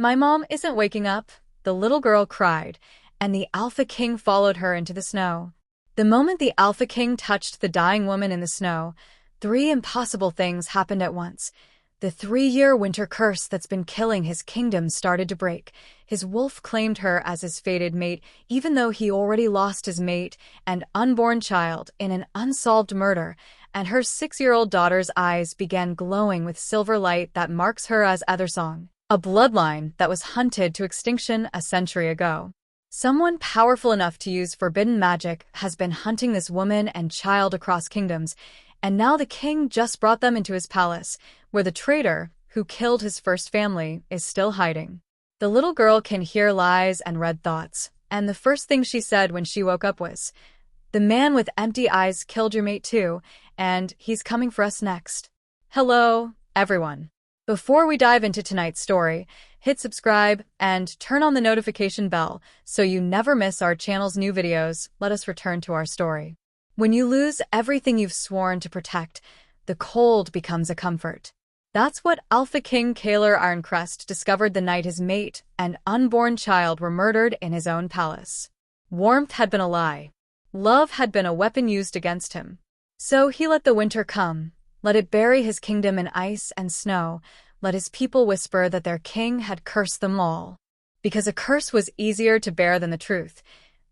My mom isn't waking up, the little girl cried, and the Alpha King followed her into the snow. The moment the Alpha King touched the dying woman in the snow, three impossible things happened at once. The 3-year winter curse that's been killing his kingdom started to break. His wolf claimed her as his fated mate, even though he already lost his mate and unborn child in an unsolved murder, and her 6-year-old daughter's eyes began glowing with silver light that marks her as Ethersong, a bloodline that was hunted to extinction a century ago. Someone powerful enough to use forbidden magic has been hunting this woman and child across kingdoms, and now the king just brought them into his palace, where the traitor, who killed his first family, is still hiding. The little girl can hear lies and read thoughts, and the first thing she said when she woke up was, "The man with empty eyes killed your mate too, and he's coming for us next." Hello, everyone. Before we dive into tonight's story, hit subscribe and turn on the notification bell so you never miss our channel's new videos. Let us return to our story. When you lose everything you've sworn to protect, the cold becomes a comfort. That's what Alpha King Kalar Ironcrest discovered the night his mate and unborn child were murdered in his own palace. Warmth had been a lie. Love had been a weapon used against him. So he let the winter come, let it bury his kingdom in ice and snow, let his people whisper that their king had cursed them all. Because a curse was easier to bear than the truth,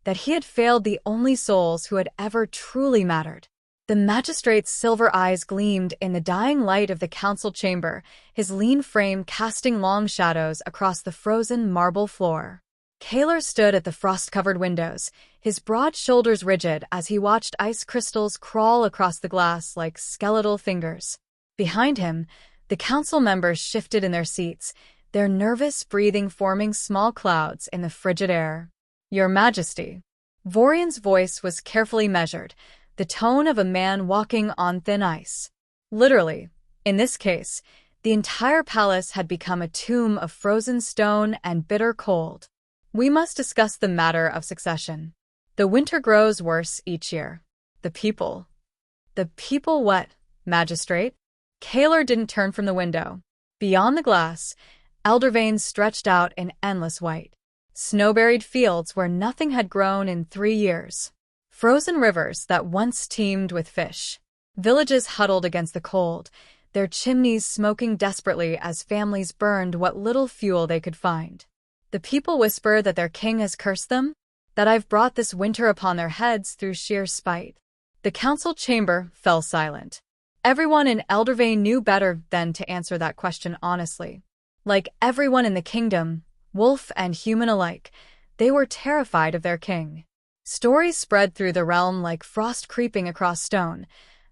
that he had failed the only souls who had ever truly mattered. The magistrate's silver eyes gleamed in the dying light of the council chamber, his lean frame casting long shadows across the frozen marble floor. Kalar stood at the frost-covered windows, his broad shoulders rigid as he watched ice crystals crawl across the glass like skeletal fingers. Behind him, the council members shifted in their seats, their nervous breathing forming small clouds in the frigid air. "Your Majesty." Vorian's voice was carefully measured, the tone of a man walking on thin ice. Literally, in this case, the entire palace had become a tomb of frozen stone and bitter cold. "We must discuss the matter of succession. The winter grows worse each year. The people." "The people what, magistrate?" Kalar didn't turn from the window. Beyond the glass, Eldervanes stretched out in endless white. Snow-buried fields where nothing had grown in 3 years. Frozen rivers that once teemed with fish. Villages huddled against the cold, their chimneys smoking desperately as families burned what little fuel they could find. "The people whisper that their king has cursed them, that I've brought this winter upon their heads through sheer spite." The council chamber fell silent. Everyone in Eldervane knew better than to answer that question honestly. Like everyone in the kingdom, wolf and human alike, they were terrified of their king. Stories spread through the realm like frost creeping across stone,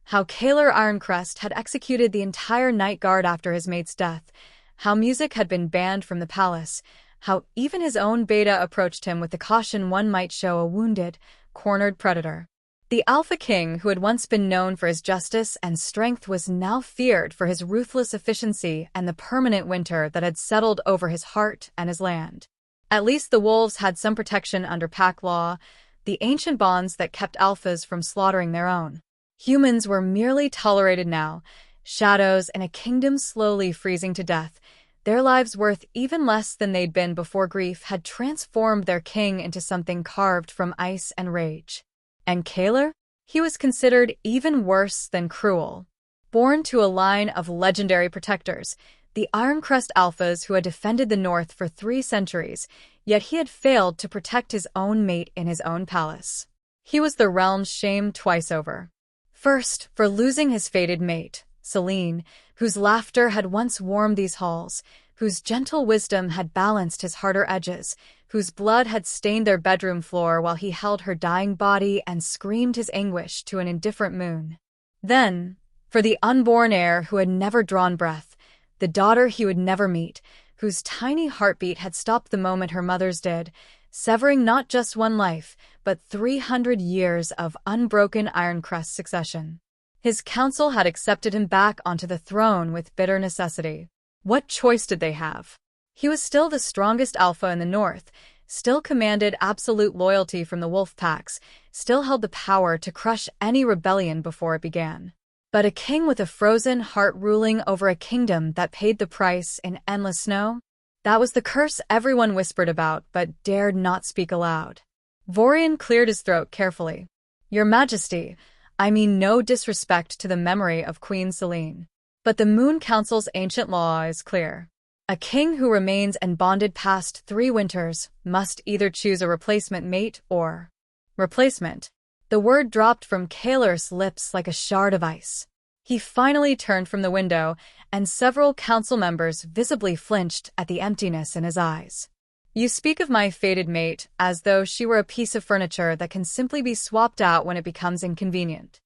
how Kalar Ironcrest had executed the entire night guard after his mate's death, how music had been banned from the palace, how even his own beta approached him with the caution one might show a wounded, cornered predator. The Alpha King, who had once been known for his justice and strength, was now feared for his ruthless efficiency and the permanent winter that had settled over his heart and his land. At least the wolves had some protection under pack law, the ancient bonds that kept alphas from slaughtering their own. Humans were merely tolerated now, shadows in a kingdom slowly freezing to death, their lives worth even less than they'd been before grief had transformed their king into something carved from ice and rage. And Kalar? He was considered even worse than cruel. Born to a line of legendary protectors, the Ironcrest Alphas who had defended the North for 3 centuries, yet he had failed to protect his own mate in his own palace. He was the realm's shame twice over. First, for losing his fated mate, Selene, whose laughter had once warmed these halls, whose gentle wisdom had balanced his harder edges, whose blood had stained their bedroom floor while he held her dying body and screamed his anguish to an indifferent moon. Then, for the unborn heir who had never drawn breath, the daughter he would never meet, whose tiny heartbeat had stopped the moment her mother's did, severing not just one life, but 300 years of unbroken Ironcrest succession. His council had accepted him back onto the throne with bitter necessity. What choice did they have? He was still the strongest alpha in the north, still commanded absolute loyalty from the wolf packs, still held the power to crush any rebellion before it began. But a king with a frozen heart ruling over a kingdom that paid the price in endless snow? That was the curse everyone whispered about but dared not speak aloud. Vorian cleared his throat carefully. Your Majesty, I mean no disrespect to the memory of Queen Selene. But the Moon Council's ancient law is clear. A king who remains and bonded past 3 winters must either choose a replacement mate or… Replacement. The word dropped from Kaler's lips like a shard of ice. He finally turned from the window, and several council members visibly flinched at the emptiness in his eyes. You speak of my fated mate as though she were a piece of furniture that can simply be swapped out when it becomes inconvenient.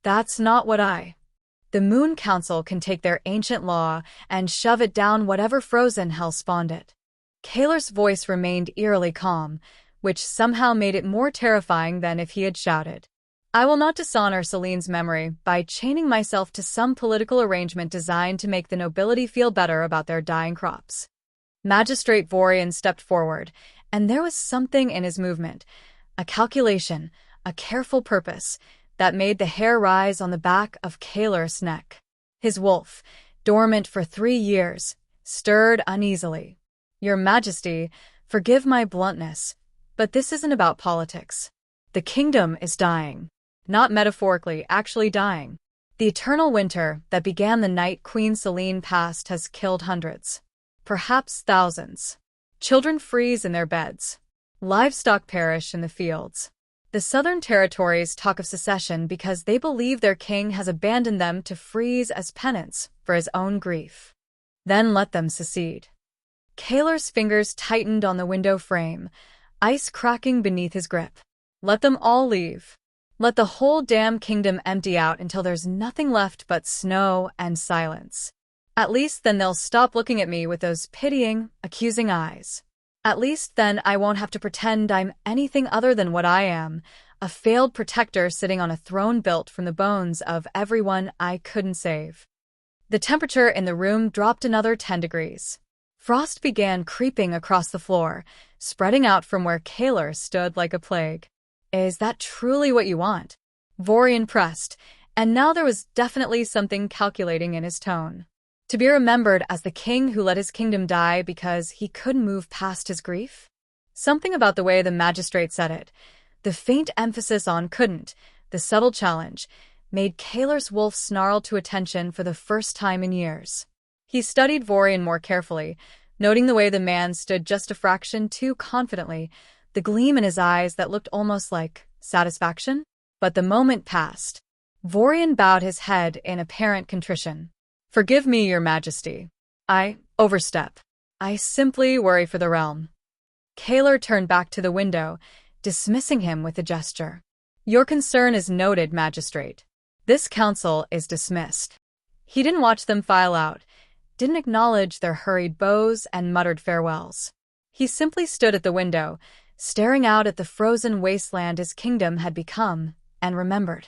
That's not what I… The Moon Council can take their ancient law and shove it down whatever frozen hell spawned it. Kaler's voice remained eerily calm, which somehow made it more terrifying than if he had shouted. I will not dishonor Selene's memory by chaining myself to some political arrangement designed to make the nobility feel better about their dying crops. Magistrate Vorian stepped forward, and there was something in his movement, a calculation, a careful purpose, that made the hair rise on the back of Kaler's neck. His wolf, dormant for 3 years, stirred uneasily. Your Majesty, forgive my bluntness, but this isn't about politics. The kingdom is dying. Not metaphorically, actually dying. The eternal winter that began the night Queen Selene passed has killed hundreds, perhaps thousands. Children freeze in their beds. Livestock perish in the fields. The southern territories talk of secession because they believe their king has abandoned them to freeze as penance for his own grief. Then let them secede. Kaler's fingers tightened on the window frame, ice cracking beneath his grip. Let them all leave. Let the whole damn kingdom empty out until there's nothing left but snow and silence. At least then they'll stop looking at me with those pitying, accusing eyes. At least then I won't have to pretend I'm anything other than what I am, a failed protector sitting on a throne built from the bones of everyone I couldn't save. The temperature in the room dropped another 10 degrees. Frost began creeping across the floor, spreading out from where Kaler stood like a plague. Is that truly what you want? Vorian pressed, and now there was definitely something calculating in his tone. To be remembered as the king who let his kingdom die because he couldn't move past his grief? Something about the way the magistrate said it, the faint emphasis on couldn't, the subtle challenge, made Kaler's wolf snarl to attention for the first time in years. He studied Vorian more carefully, noting the way the man stood just a fraction too confidently, the gleam in his eyes that looked almost like satisfaction. But the moment passed. Vorian bowed his head in apparent contrition. Forgive me, Your Majesty. I overstep. I simply worry for the realm. Kaler turned back to the window, dismissing him with a gesture. Your concern is noted, Magistrate. This council is dismissed. He didn't watch them file out, didn't acknowledge their hurried bows and muttered farewells. He simply stood at the window, staring out at the frozen wasteland his kingdom had become, and remembered.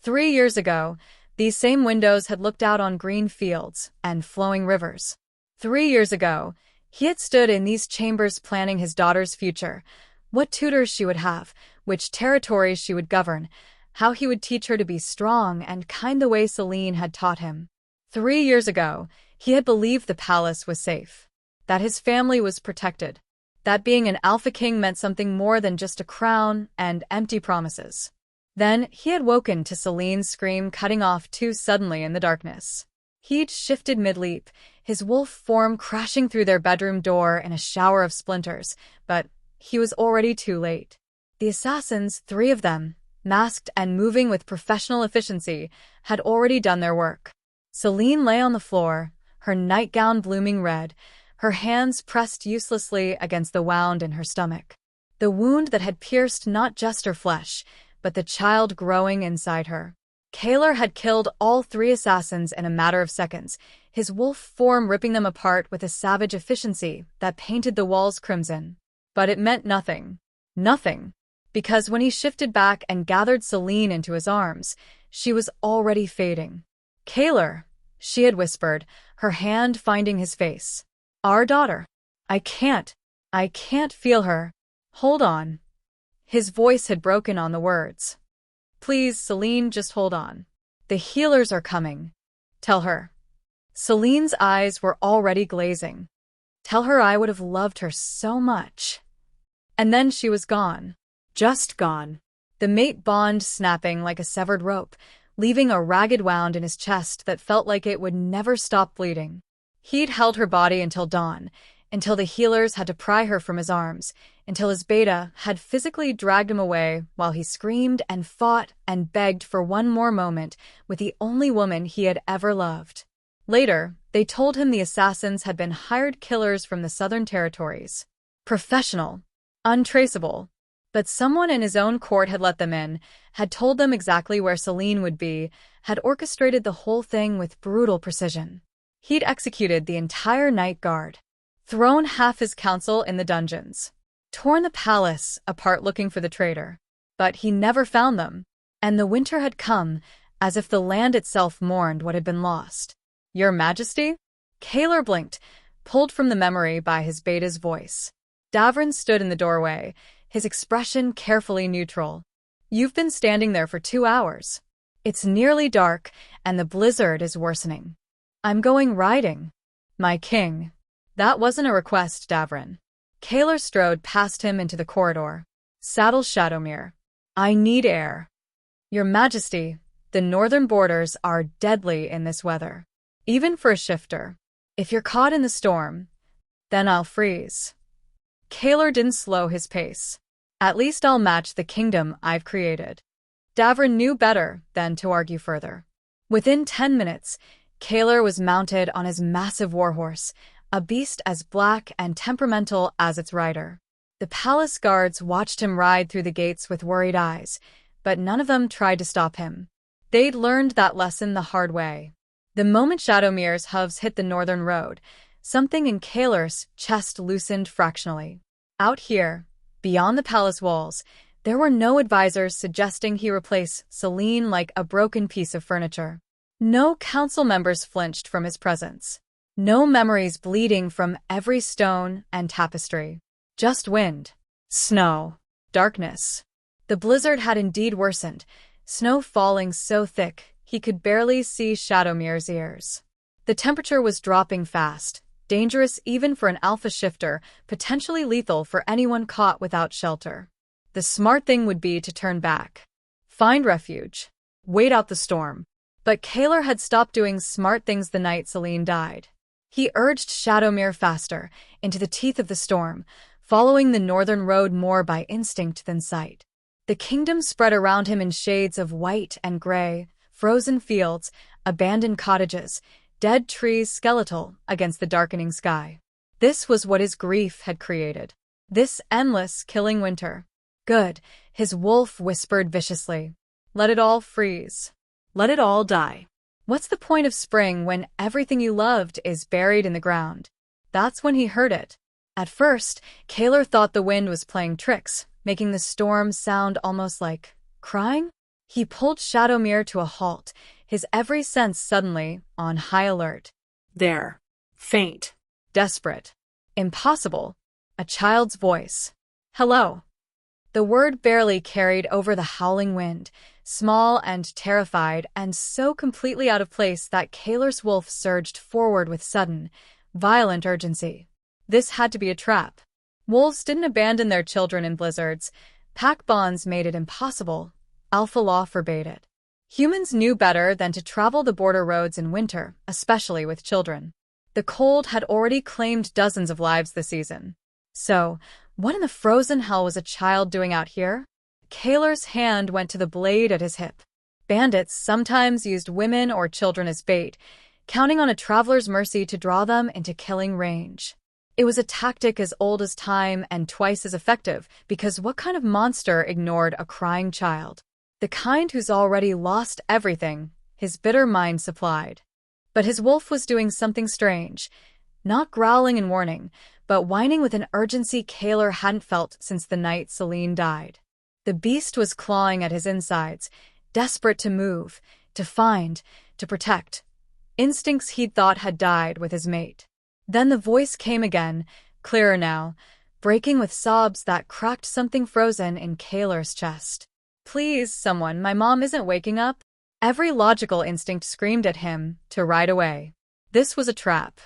3 years ago, these same windows had looked out on green fields and flowing rivers. 3 years ago, he had stood in these chambers planning his daughter's future, what tutors she would have, which territories she would govern, how he would teach her to be strong and kind the way Selene had taught him. 3 years ago, he had believed the palace was safe, that his family was protected, that being an Alpha King meant something more than just a crown and empty promises. Then he had woken to Selene's scream cutting off too suddenly in the darkness. He'd shifted mid-leap, his wolf form crashing through their bedroom door in a shower of splinters, but he was already too late. The assassins, 3 of them, masked and moving with professional efficiency, had already done their work. Selene lay on the floor, her nightgown blooming red, her hands pressed uselessly against the wound in her stomach. The wound that had pierced not just her flesh, but the child growing inside her. Kaler had killed all 3 assassins in a matter of seconds, his wolf form ripping them apart with a savage efficiency that painted the walls crimson. But it meant nothing. Nothing. Because when he shifted back and gathered Selene into his arms, she was already fading. Kaler, she had whispered, her hand finding his face. Our daughter. I can't feel her. Hold on. His voice had broken on the words. Please, Selene, just hold on. The healers are coming. Tell her. Selene's eyes were already glazing. Tell her I would have loved her so much. And then she was gone. Just gone. The mate bond snapping like a severed rope, leaving a ragged wound in his chest that felt like it would never stop bleeding. He'd held her body until dawn, until the healers had to pry her from his arms, until his beta had physically dragged him away while he screamed and fought and begged for one more moment with the only woman he had ever loved. Later, they told him the assassins had been hired killers from the Southern Territories. Professional. Untraceable. But someone in his own court had let them in, had told them exactly where Celine would be, had orchestrated the whole thing with brutal precision. He'd executed the entire night guard, thrown half his council in the dungeons, torn the palace apart looking for the traitor. But he never found them, and the winter had come, as if the land itself mourned what had been lost. Your Majesty? Kaler blinked, pulled from the memory by his beta's voice. Davrin stood in the doorway, his expression carefully neutral. You've been standing there for 2 hours. It's nearly dark, and the blizzard is worsening. I'm going riding. My king. That wasn't a request, Davrin. Kaler strode past him into the corridor. Saddle Shadowmere. I need air. Your Majesty, the northern borders are deadly in this weather. Even for a shifter. If you're caught in the storm, then I'll freeze. Kaler didn't slow his pace. At least I'll match the kingdom I've created. Davrin knew better than to argue further. Within 10 minutes, Kaler was mounted on his massive warhorse, a beast as black and temperamental as its rider. The palace guards watched him ride through the gates with worried eyes, but none of them tried to stop him. They'd learned that lesson the hard way. The moment Shadowmere's hooves hit the northern road, something in Kaler's chest loosened fractionally. Out here, beyond the palace walls, there were no advisors suggesting he replace Celine like a broken piece of furniture. No council members flinched from his presence. No memories bleeding from every stone and tapestry. Just wind, snow, darkness. The blizzard had indeed worsened, snow falling so thick he could barely see Shadowmere's ears. The temperature was dropping fast, dangerous even for an alpha shifter, potentially lethal for anyone caught without shelter. The smart thing would be to turn back. Find refuge. Wait out the storm. But Kaler had stopped doing smart things the night Celine died. He urged Shadowmere faster, into the teeth of the storm, following the northern road more by instinct than sight. The kingdom spread around him in shades of white and gray, frozen fields, abandoned cottages, dead trees skeletal against the darkening sky. This was what his grief had created. This endless, killing winter. Good, his wolf whispered viciously. Let it all freeze. Let it all die. What's the point of spring when everything you loved is buried in the ground? That's when he heard it. At first, Kaler thought the wind was playing tricks, making the storm sound almost like crying. He pulled Shadowmere to a halt, his every sense suddenly on high alert. There. Faint. Desperate. Impossible. A child's voice. Hello. The word barely carried over the howling wind, small and terrified and so completely out of place that Kaler's wolf surged forward with sudden, violent urgency. This had to be a trap. Wolves didn't abandon their children in blizzards. Pack bonds made it impossible. Alpha law forbade it. Humans knew better than to travel the border roads in winter, especially with children. The cold had already claimed dozens of lives this season. So, what in the frozen hell was a child doing out here? Kaler's hand went to the blade at his hip. Bandits sometimes used women or children as bait, counting on a traveler's mercy to draw them into killing range. It was a tactic as old as time and twice as effective, because what kind of monster ignored a crying child? The kind who's already lost everything, his bitter mind supplied. But his wolf was doing something strange, not growling in warning, but whining with an urgency Kaler hadn't felt since the night Celine died. The beast was clawing at his insides, desperate to move, to find, to protect. Instincts he'd thought had died with his mate. Then the voice came again, clearer now, breaking with sobs that cracked something frozen in Kaler's chest. Please, someone, my mom isn't waking up. Every logical instinct screamed at him to ride away. This was a trap.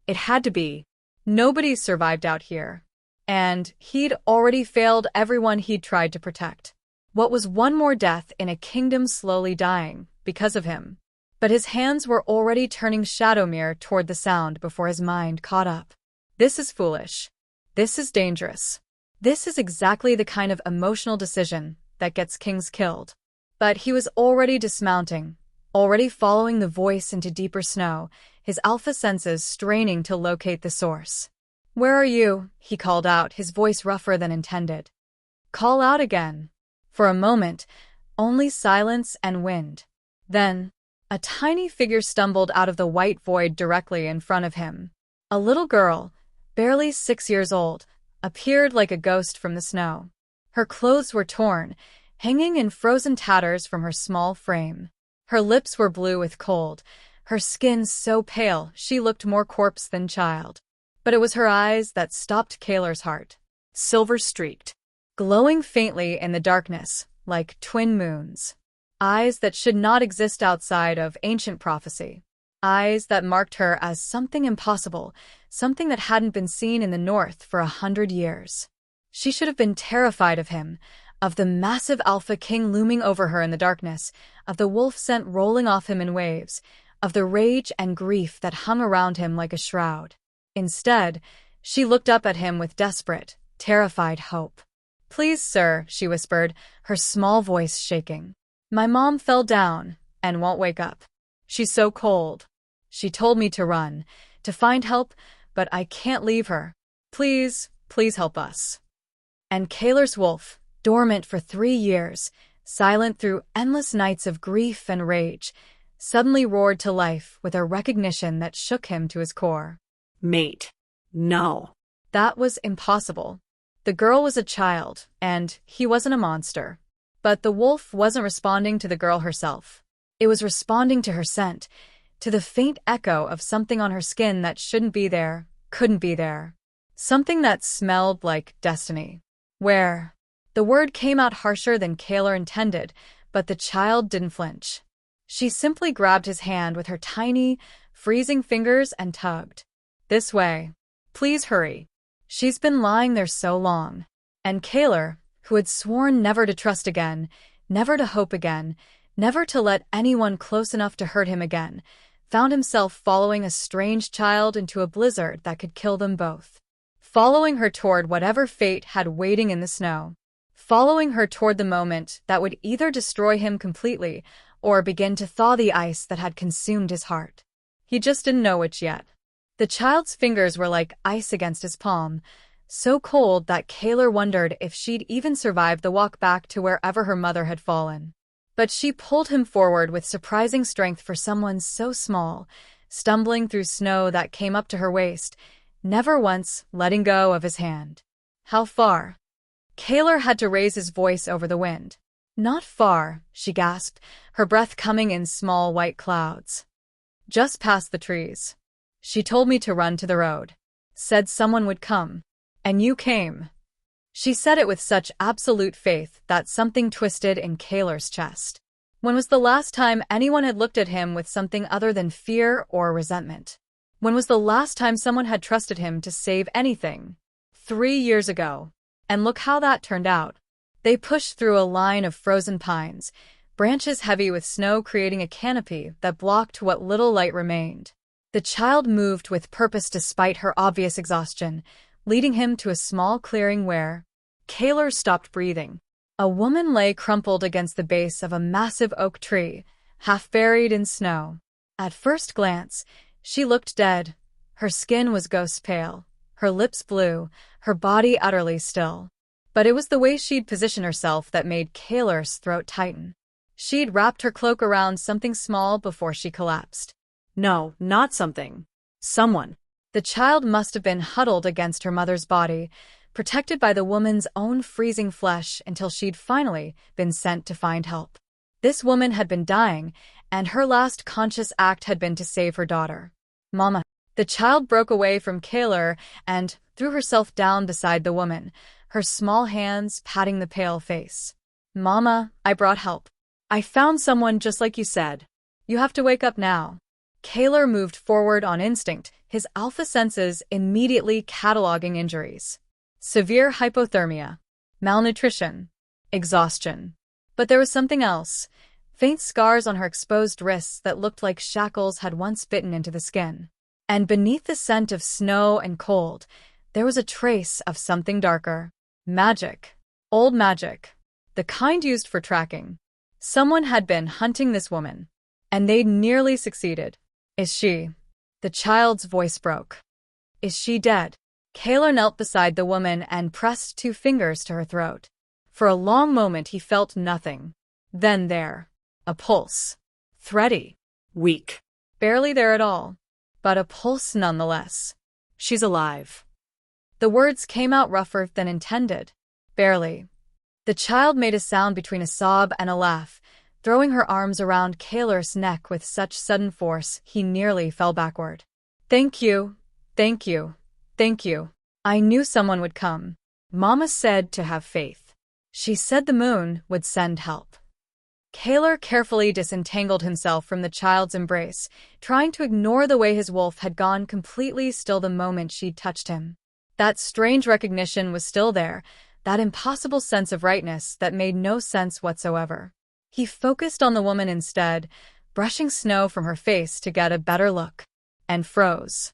It had to be. Nobody survived out here. And he'd already failed everyone he'd tried to protect. What was one more death in a kingdom slowly dying because of him? But his hands were already turning Shadowmere toward the sound before his mind caught up. This is foolish. This is dangerous. This is exactly the kind of emotional decision that gets kings killed. But he was already dismounting, already following the voice into deeper snow, his alpha senses straining to locate the source. "Where are you?" he called out, his voice rougher than intended. "Call out again." For a moment, only silence and wind. Then, a tiny figure stumbled out of the white void directly in front of him. A little girl, barely 6 years old, appeared like a ghost from the snow. Her clothes were torn, hanging in frozen tatters from her small frame. Her lips were blue with cold, her skin so pale she looked more corpse than child. But it was her eyes that stopped Kaler's heart. Silver-streaked, glowing faintly in the darkness, like twin moons. Eyes that should not exist outside of ancient prophecy. Eyes that marked her as something impossible, something that hadn't been seen in the north for 100 years. She should have been terrified of him, of the massive Alpha King looming over her in the darkness, of the wolf scent rolling off him in waves, of the rage and grief that hung around him like a shroud. Instead, she looked up at him with desperate, terrified hope. "Please, sir," she whispered, her small voice shaking. "My mom fell down and won't wake up. She's so cold. She told me to run, to find help, but I can't leave her. Please, please help us." And Kaler's wolf, dormant for 3 years, silent through endless nights of grief and rage, suddenly roared to life with a recognition that shook him to his core. Mate. No. That was impossible. The girl was a child, and he wasn't a monster. But the wolf wasn't responding to the girl herself. It was responding to her scent, to the faint echo of something on her skin that shouldn't be there, couldn't be there. Something that smelled like destiny. Where? The word came out harsher than Kaler intended, but the child didn't flinch. She simply grabbed his hand with her tiny, freezing fingers and tugged. "This way. Please hurry. She's been lying there so long." And Kaler, who had sworn never to trust again, never to hope again, never to let anyone close enough to hurt him again, found himself following a strange child into a blizzard that could kill them both. Following her toward whatever fate had waiting in the snow. Following her toward the moment that would either destroy him completely or begin to thaw the ice that had consumed his heart. He just didn't know which yet. The child's fingers were like ice against his palm, so cold that Kaler wondered if she'd even survive the walk back to wherever her mother had fallen. But she pulled him forward with surprising strength for someone so small, stumbling through snow that came up to her waist, never once letting go of his hand. "How far?" Kaler had to raise his voice over the wind. "Not far," she gasped, her breath coming in small white clouds. "Just past the trees. She told me to run to the road. Said someone would come. And you came." She said it with such absolute faith that something twisted in Kaler's chest. When was the last time anyone had looked at him with something other than fear or resentment? When was the last time someone had trusted him to save anything? 3 years ago. And look how that turned out. They pushed through a line of frozen pines, branches heavy with snow creating a canopy that blocked what little light remained. The child moved with purpose despite her obvious exhaustion, leading him to a small clearing where Kaler stopped breathing. A woman lay crumpled against the base of a massive oak tree, half buried in snow. At first glance, she looked dead. Her skin was ghost pale, her lips blue, her body utterly still. But it was the way she'd positioned herself that made Kaler's throat tighten. She'd wrapped her cloak around something small before she collapsed. No, not something. Someone. The child must have been huddled against her mother's body, protected by the woman's own freezing flesh until she'd finally been sent to find help. This woman had been dying, and her last conscious act had been to save her daughter. "Mama." The child broke away from Kaler and threw herself down beside the woman, her small hands patting the pale face. "Mama, I brought help. I found someone just like you said. You have to wake up now." Kaler moved forward on instinct, his alpha senses immediately cataloging injuries. Severe hypothermia, malnutrition, exhaustion. But there was something else. Faint scars on her exposed wrists that looked like shackles had once bitten into the skin. And beneath the scent of snow and cold, there was a trace of something darker. Magic. Old magic. The kind used for tracking. Someone had been hunting this woman. And they'd nearly succeeded. Is she? The child's voice broke. Is she dead? Kaler knelt beside the woman and pressed 2 fingers to her throat. For a long moment he felt nothing. Then there. A pulse. Thready. Weak. Barely there at all. But a pulse nonetheless. She's alive. The words came out rougher than intended. Barely. The child made a sound between a sob and a laugh, throwing her arms around Kaler's neck with such sudden force he nearly fell backward. Thank you. Thank you. Thank you. I knew someone would come. Mama said to have faith. She said the moon would send help. Kaler carefully disentangled himself from the child's embrace, trying to ignore the way his wolf had gone completely still the moment she'd touched him. That strange recognition was still there, that impossible sense of rightness that made no sense whatsoever. He focused on the woman instead, brushing snow from her face to get a better look, and froze.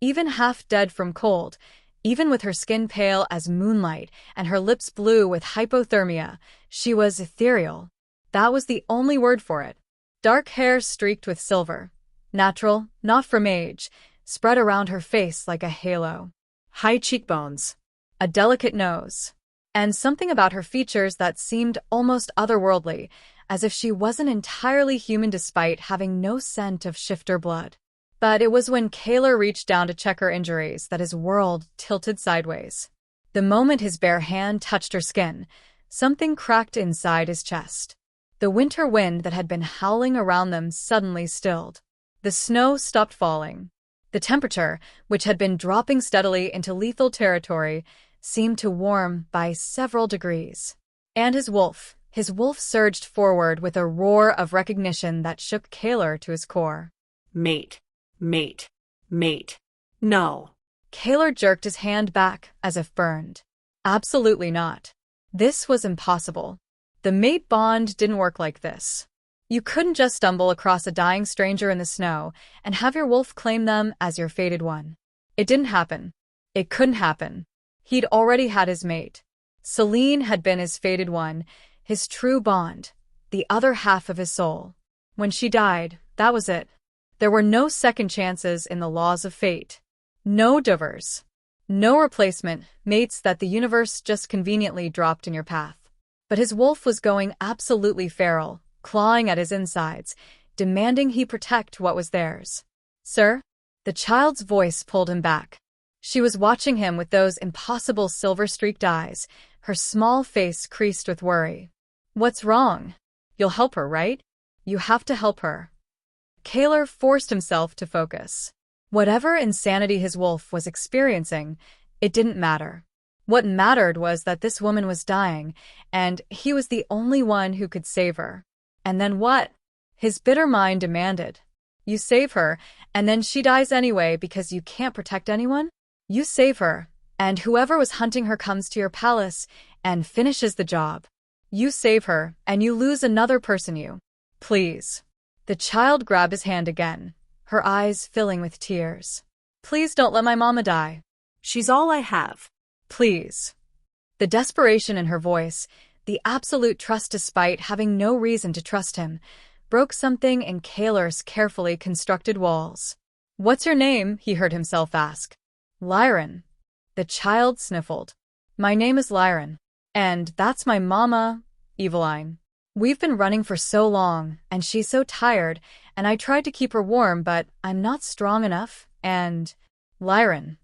Even half dead from cold, even with her skin pale as moonlight and her lips blue with hypothermia, she was ethereal. That was the only word for it. Dark hair streaked with silver. Natural, not from age, spread around her face like a halo. High cheekbones. A delicate nose. And something about her features that seemed almost otherworldly, as if she wasn't entirely human despite having no scent of shifter blood. But it was when Kaler reached down to check her injuries that his world tilted sideways. The moment his bare hand touched her skin, something cracked inside his chest. The winter wind that had been howling around them suddenly stilled. The snow stopped falling. The temperature, which had been dropping steadily into lethal territory, seemed to warm by several degrees. And his wolf surged forward with a roar of recognition that shook Kaler to his core. Mate. Mate. Mate. No. Kaler jerked his hand back as if burned. Absolutely not. This was impossible. The mate bond didn't work like this. You couldn't just stumble across a dying stranger in the snow and have your wolf claim them as your fated one. It didn't happen. It couldn't happen. He'd already had his mate. Celine had been his fated one, his true bond, the other half of his soul. When she died, that was it. There were no second chances in the laws of fate. No divers. No replacement mates that the universe just conveniently dropped in your path. But his wolf was going absolutely feral, clawing at his insides, demanding he protect what was theirs. Sir? The child's voice pulled him back. She was watching him with those impossible silver-streaked eyes, her small face creased with worry. What's wrong? You'll help her, right? You have to help her. Kaler forced himself to focus. Whatever insanity his wolf was experiencing, it didn't matter. What mattered was that this woman was dying, and he was the only one who could save her. And then what? His bitter mind demanded. You save her, and then she dies anyway because you can't protect anyone? You save her, and whoever was hunting her comes to your palace and finishes the job. You save her, and you lose another person you. Please. The child grabbed his hand again, her eyes filling with tears. Please don't let my mama die. She's all I have. Please. The desperation in her voice, the absolute trust despite having no reason to trust him, broke something in Kaler's carefully constructed walls. What's your name? He heard himself ask. Lyron. The child sniffled. My name is Lyron. And that's my mama, Eveline. We've been running for so long, and she's so tired, and I tried to keep her warm, but I'm not strong enough, and… Lyron.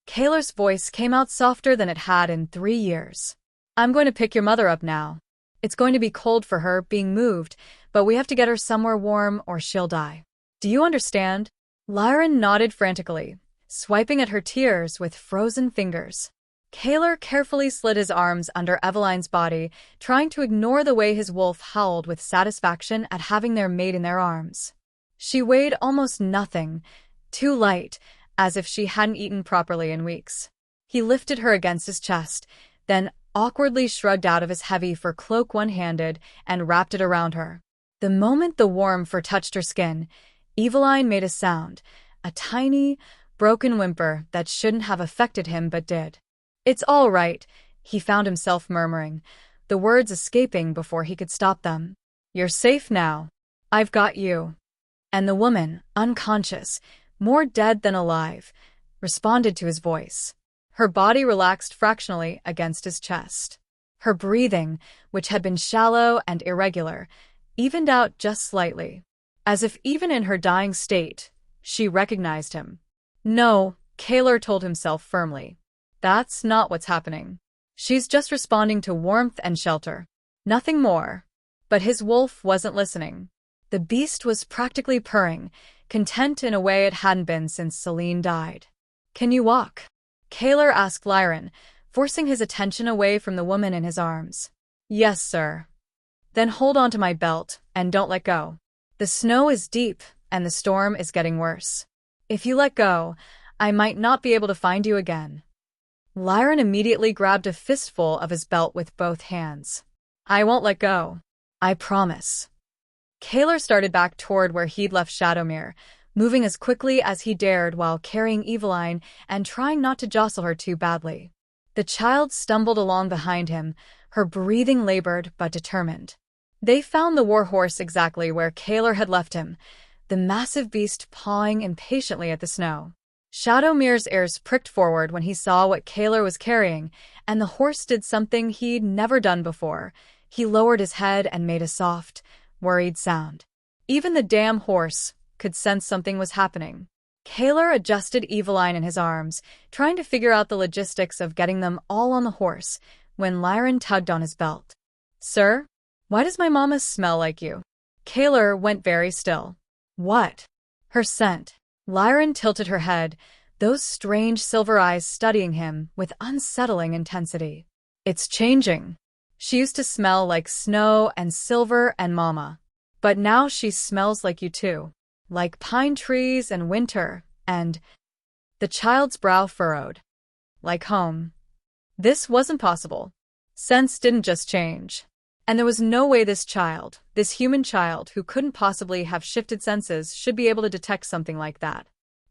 Kaler's voice came out softer than it had in 3 years. I'm going to pick your mother up now. It's going to be cold for her being moved, but we have to get her somewhere warm or she'll die. Do you understand? Lyron nodded frantically, swiping at her tears with frozen fingers. Kaler carefully slid his arms under Eveline's body, trying to ignore the way his wolf howled with satisfaction at having their mate in their arms. She weighed almost nothing, too light, as if she hadn't eaten properly in weeks. He lifted her against his chest, then awkwardly shrugged out of his heavy fur cloak one-handed and wrapped it around her. The moment the warm fur touched her skin, Eveline made a sound, a tiny, broken whimper that shouldn't have affected him but did. "It's all right," he found himself murmuring, the words escaping before he could stop them. "You're safe now. I've got you." And the woman, unconscious, more dead than alive, responded to his voice. Her body relaxed fractionally against his chest. Her breathing, which had been shallow and irregular, evened out just slightly, as if even in her dying state, she recognized him. "No," Kaylor told himself firmly. "That's not what's happening. She's just responding to warmth and shelter. Nothing more." But his wolf wasn't listening. The beast was practically purring, content in a way it hadn't been since Celine died. "Can you walk?" Kaylor asked Lyran, forcing his attention away from the woman in his arms. "Yes, sir." "Then hold on to my belt, and don't let go. The snow is deep, and the storm is getting worse. If you let go, I might not be able to find you again." Lyran immediately grabbed a fistful of his belt with both hands. "I won't let go. I promise." Kaylor started back toward where he'd left Shadowmere, moving as quickly as he dared while carrying Eveline and trying not to jostle her too badly. The child stumbled along behind him, her breathing labored but determined. They found the warhorse exactly where Kaylor had left him, the massive beast pawing impatiently at the snow. Shadowmere's ears pricked forward when he saw what Kaylor was carrying, and the horse did something he'd never done before. He lowered his head and made a soft, worried sound. Even the damn horse could sense something was happening. Kaylor adjusted Eveline in his arms, trying to figure out the logistics of getting them all on the horse, when Lyran tugged on his belt. "Sir? Why does my mama smell like you?" Kaylor went very still. "What?" "Her scent." Lyran tilted her head, those strange silver eyes studying him with unsettling intensity. "It's changing. She used to smell like snow and silver and mama. But now she smells like you too. Like pine trees and winter, and..." The child's brow furrowed. "Like home." This wasn't possible. Scents didn't just change. And there was no way this child, this human child who couldn't possibly have shifted senses, should be able to detect something like that.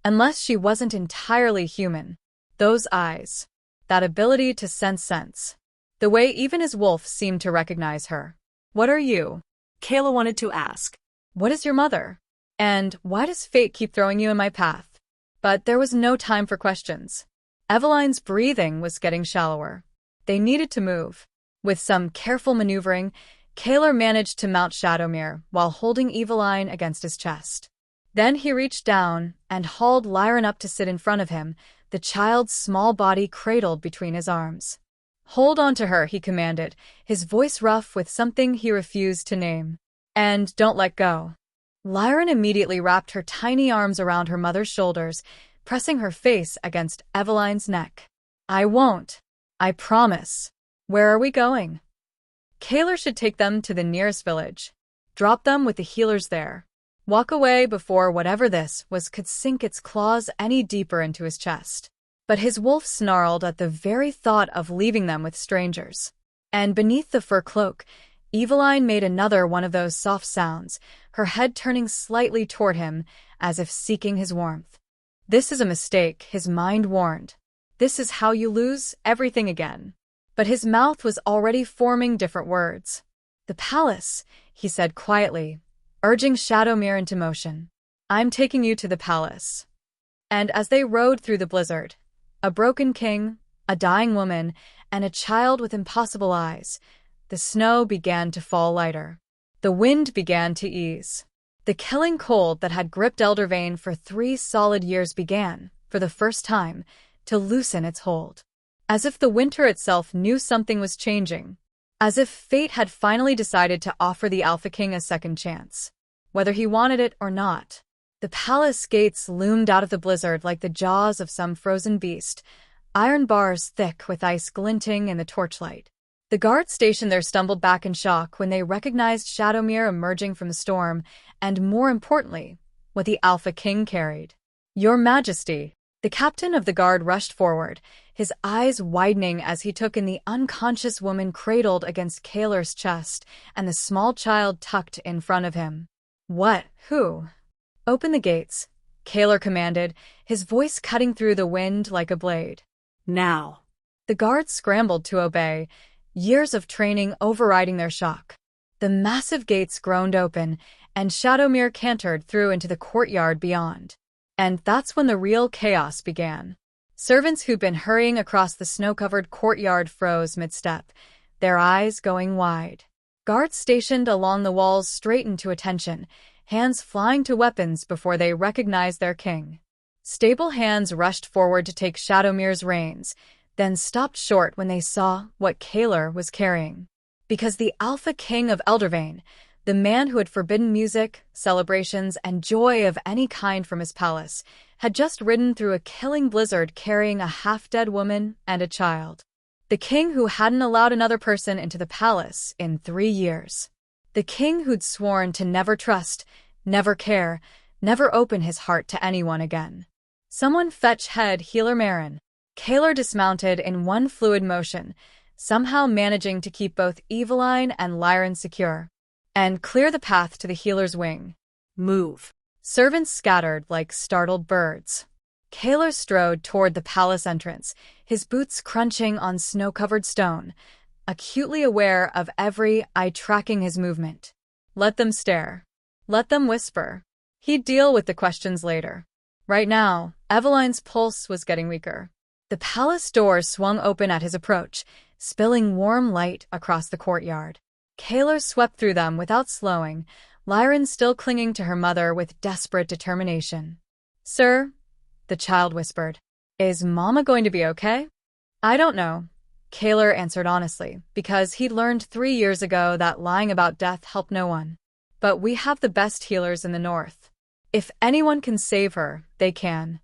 Unless she wasn't entirely human. Those eyes. That ability to sense scents. The way even his wolf seemed to recognize her. "What are you?" Kayla wanted to ask. "What is your mother? And why does fate keep throwing you in my path?" But there was no time for questions. Eveline's breathing was getting shallower. They needed to move. With some careful maneuvering, Kaylor managed to mount Shadowmere while holding Eveline against his chest. Then he reached down and hauled Lyran up to sit in front of him, the child's small body cradled between his arms. "Hold on to her," he commanded, his voice rough with something he refused to name. "And don't let go." Lyran immediately wrapped her tiny arms around her mother's shoulders, pressing her face against Eveline's neck. "I won't. I promise." "Where are we going?" Kaylor should take them to the nearest village. Drop them with the healers there. Walk away before whatever this was could sink its claws any deeper into his chest. But his wolf snarled at the very thought of leaving them with strangers. And beneath the fur cloak, Eveline made another one of those soft sounds, her head turning slightly toward him, as if seeking his warmth. This is a mistake, his mind warned. This is how you lose everything again. But his mouth was already forming different words. "The palace," he said quietly, urging Shadowmere into motion. "I'm taking you to the palace." And as they rode through the blizzard, a broken king, a dying woman, and a child with impossible eyes, the snow began to fall lighter. The wind began to ease. The killing cold that had gripped Eldervane for 3 solid years began, for the first time, to loosen its hold. As if the winter itself knew something was changing. As if fate had finally decided to offer the Alpha King a second chance. Whether he wanted it or not. The palace gates loomed out of the blizzard like the jaws of some frozen beast, iron bars thick with ice glinting in the torchlight. The guard stationed there stumbled back in shock when they recognized Shadowmere emerging from the storm, and more importantly, what the Alpha King carried. "Your Majesty," The captain of the guard rushed forward, his eyes widening as he took in the unconscious woman cradled against Kaler's chest and the small child tucked in front of him. What? Who? Open the gates, Kaler commanded, his voice cutting through the wind like a blade. Now. The guards scrambled to obey, years of training overriding their shock. The massive gates groaned open, and Shadowmere cantered through into the courtyard beyond. And that's when the real chaos began. Servants who'd been hurrying across the snow-covered courtyard froze mid-step, their eyes going wide. Guards stationed along the walls straightened to attention, hands flying to weapons before they recognized their king. Stable hands rushed forward to take Shadowmere's reins, then stopped short when they saw what Kaler was carrying. Because the Alpha King of Eldervane, the man who had forbidden music, celebrations, and joy of any kind from his palace, had just ridden through a killing blizzard carrying a half-dead woman and a child. The king who hadn't allowed another person into the palace in 3 years. The king who'd sworn to never trust, never care, never open his heart to anyone again. Someone fetch head healer Marin. Kaler dismounted in one fluid motion, somehow managing to keep both Eveline and Lyran secure. And clear the path to the healer's wing. Move. Servants scattered like startled birds. Kaler strode toward the palace entrance, his boots crunching on snow-covered stone, acutely aware of every eye tracking his movement. Let them stare. Let them whisper. He'd deal with the questions later. Right now, Eveline's pulse was getting weaker. The palace door swung open at his approach, spilling warm light across the courtyard. Kaler swept through them without slowing, Lyran still clinging to her mother with desperate determination. "Sir," the child whispered, "is Mama going to be okay?" "I don't know," Kaler answered honestly, because he'd learned 3 years ago that lying about death helped no one. "But we have the best healers in the north. If anyone can save her, they can."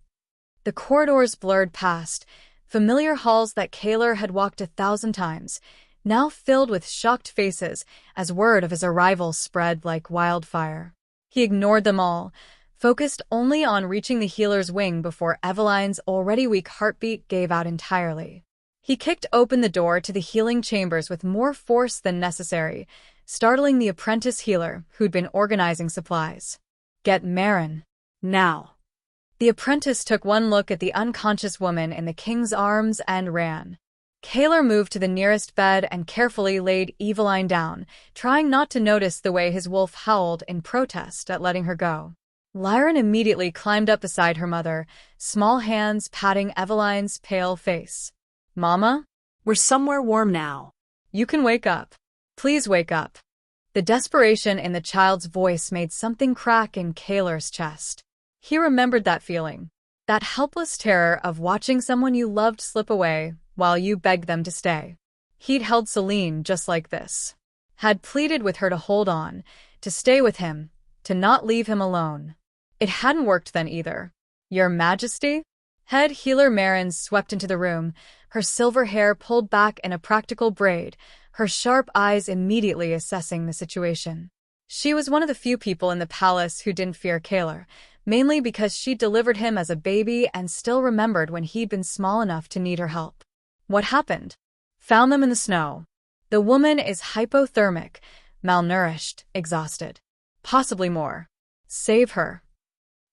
The corridors blurred past, familiar halls that Kaler had walked 1,000 times, now filled with shocked faces as word of his arrival spread like wildfire. He ignored them all, focused only on reaching the healer's wing before Eveline's already weak heartbeat gave out entirely. He kicked open the door to the healing chambers with more force than necessary, startling the apprentice healer who'd been organizing supplies. "Get Marin. Now." The apprentice took one look at the unconscious woman in the king's arms and ran. Kaler moved to the nearest bed and carefully laid Eveline down, trying not to notice the way his wolf howled in protest at letting her go. Lyran immediately climbed up beside her mother, small hands patting Eveline's pale face. "Mama? We're somewhere warm now. You can wake up. Please wake up." The desperation in the child's voice made something crack in Kaler's chest. He remembered that feeling, that helpless terror of watching someone you loved slip away while you begged them to stay. He'd held Celine just like this. Had pleaded with her to hold on, to stay with him, to not leave him alone. It hadn't worked then either. "Your Majesty?" Head healer Marin swept into the room, her silver hair pulled back in a practical braid, her sharp eyes immediately assessing the situation. She was one of the few people in the palace who didn't fear Kaler, mainly because she delivered him as a baby and still remembered when he'd been small enough to need her help. "What happened?" "Found them in the snow. The woman is hypothermic, malnourished, exhausted. Possibly more. Save her."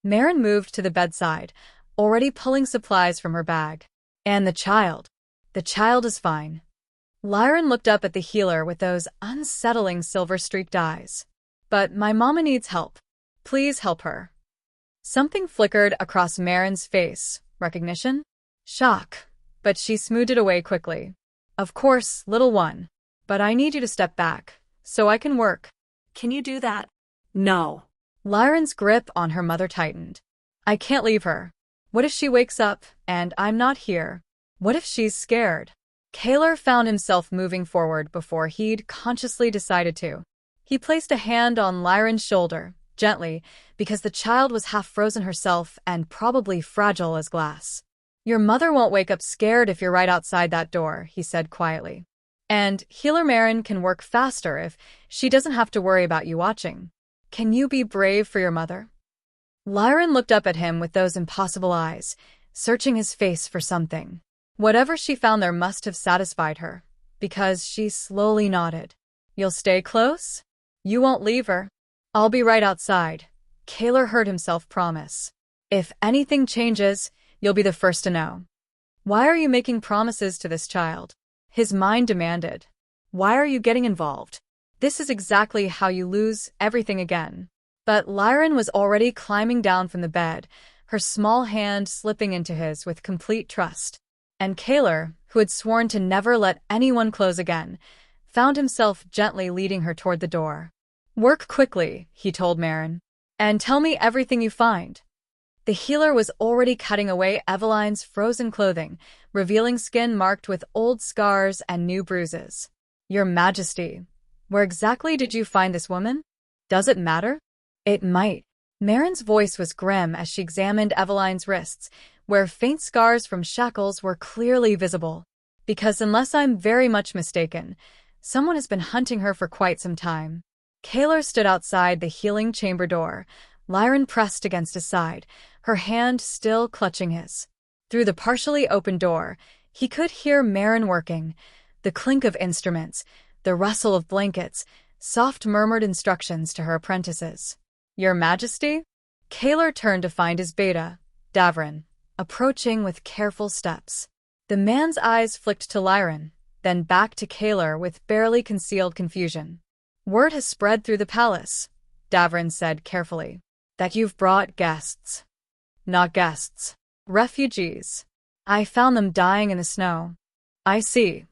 Marin moved to the bedside, already pulling supplies from her bag. "And the child?" "The child is fine." Lyran looked up at the healer with those unsettling silver-streaked eyes. "But my mama needs help. Please help her." Something flickered across Marin's face. Recognition? Shock. But she smoothed it away quickly. "Of course, little one. But I need you to step back, so I can work." Can you do that? No. Lyran's grip on her mother tightened. "I can't leave her. What if she wakes up, and I'm not here? What if she's scared?" Kaler found himself moving forward before he'd consciously decided to. He placed a hand on Lyran's shoulder, gently, because the child was half frozen herself and probably fragile as glass. "Your mother won't wake up scared if you're right outside that door," he said quietly. "And healer Marin can work faster if she doesn't have to worry about you watching. Can you be brave for your mother?" Lyran looked up at him with those impossible eyes, searching his face for something. Whatever she found there must have satisfied her, because she slowly nodded. "You'll stay close? You won't leave her?" "I'll be right outside," Kaler heard himself promise. "If anything changes, you'll be the first to know." "Why are you making promises to this child?" his mind demanded. "Why are you getting involved? This is exactly how you lose everything again." But Lyran was already climbing down from the bed, her small hand slipping into his with complete trust. And Kaler, who had sworn to never let anyone close again, found himself gently leading her toward the door. "Work quickly," he told Marin, "and tell me everything you find." The healer was already cutting away Eveline's frozen clothing, revealing skin marked with old scars and new bruises. "Your Majesty, where exactly did you find this woman? Does it matter?" "It might." Marin's voice was grim as she examined Eveline's wrists, where faint scars from shackles were clearly visible. "Because unless I'm very much mistaken, someone has been hunting her for quite some time." Kaler stood outside the healing chamber door, Lyran pressed against his side, her hand still clutching his. Through the partially open door, he could hear Marin working, the clink of instruments, the rustle of blankets, soft murmured instructions to her apprentices. "Your Majesty?" Kaler turned to find his beta, Davrin, approaching with careful steps. The man's eyes flicked to Lyran, then back to Kaler with barely concealed confusion. "Word has spread through the palace," Davrin said carefully, "that you've brought guests." "Not guests. Refugees. I found them dying in the snow." "I see."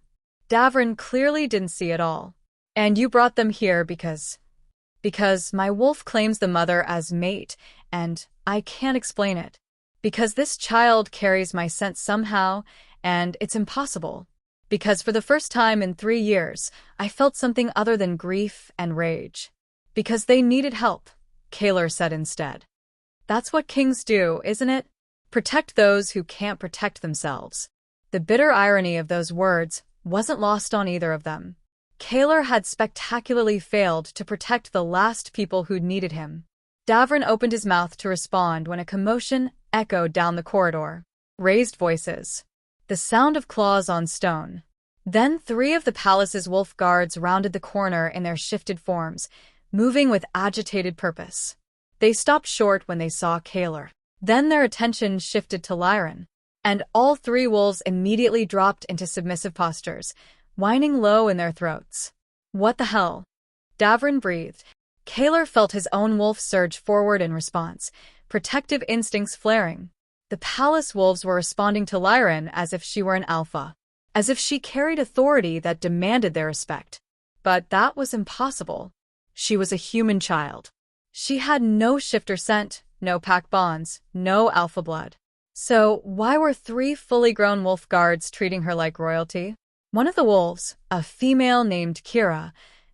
Davrin clearly didn't see at all. "And you brought them here because my wolf claims the mother as mate, and I can't explain it. Because this child carries my scent somehow, and it's impossible. Because for the first time in 3 years, I felt something other than grief and rage. Because they needed help," Kaler said instead. "That's what kings do, isn't it? Protect those who can't protect themselves." The bitter irony of those words wasn't lost on either of them. Kaler had spectacularly failed to protect the last people who'd needed him. Davrin opened his mouth to respond when a commotion echoed down the corridor. Raised voices. The sound of claws on stone. Then 3 of the palace's wolf guards rounded the corner in their shifted forms, moving with agitated purpose. They stopped short when they saw Kaler. Then their attention shifted to Lyran, and all 3 wolves immediately dropped into submissive postures, whining low in their throats. "What the hell?" Davrin breathed. Kaler felt his own wolf surge forward in response, protective instincts flaring. The palace wolves were responding to Lyran as if she were an alpha, as if she carried authority that demanded their respect. But that was impossible. She was a human child. She had no shifter scent, no pack bonds, no alpha blood. So why were 3 fully grown wolf guards treating her like royalty? One of the wolves, a female named Kira,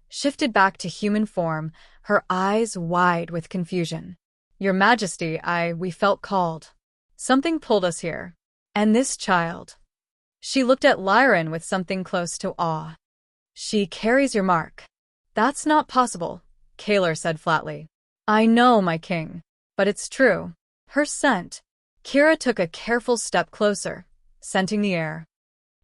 shifted back to human form, her eyes wide with confusion. "Your Majesty, we felt called. Something pulled us here. And this child." She looked at Lyran with something close to awe. "She carries your mark." "That's not possible," Kaler said flatly. "I know, my king. But it's true. Her scent." Kira took a careful step closer, scenting the air.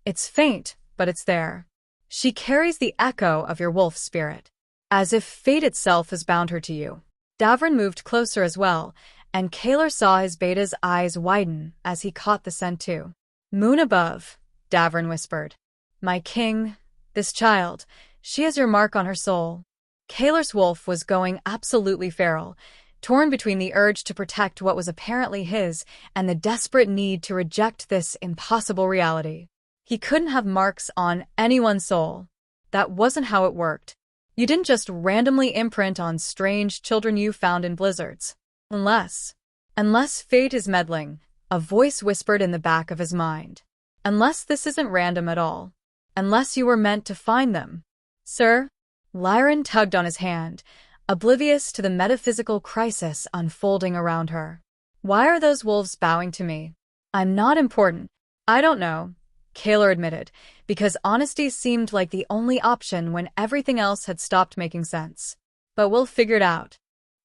"It's faint, but it's there. She carries the echo of your wolf spirit. As if fate itself has bound her to you." Davrin moved closer as well, and Kaler saw his beta's eyes widen as he caught the scent too. "Moon above," Davrin whispered. "My king, this child, she has your mark on her soul." Kaler's wolf was going absolutely feral, torn between the urge to protect what was apparently his and the desperate need to reject this impossible reality. He couldn't have marks on anyone's soul. That wasn't how it worked. You didn't just randomly imprint on strange children you found in blizzards. Unless fate is meddling, a voice whispered in the back of his mind. Unless this isn't random at all. Unless you were meant to find them. "Sir?" Lyran tugged on his hand, oblivious to the metaphysical crisis unfolding around her. "Why are those wolves bowing to me?" "I'm not important." "I don't know," Kaler admitted, because honesty seemed like the only option when everything else had stopped making sense. "But we'll figure it out."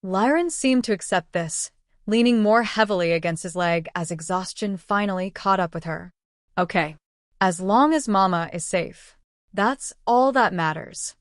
Lyran seemed to accept this, leaning more heavily against his leg as exhaustion finally caught up with her. Okay. As long as Mama is safe. That's all that matters.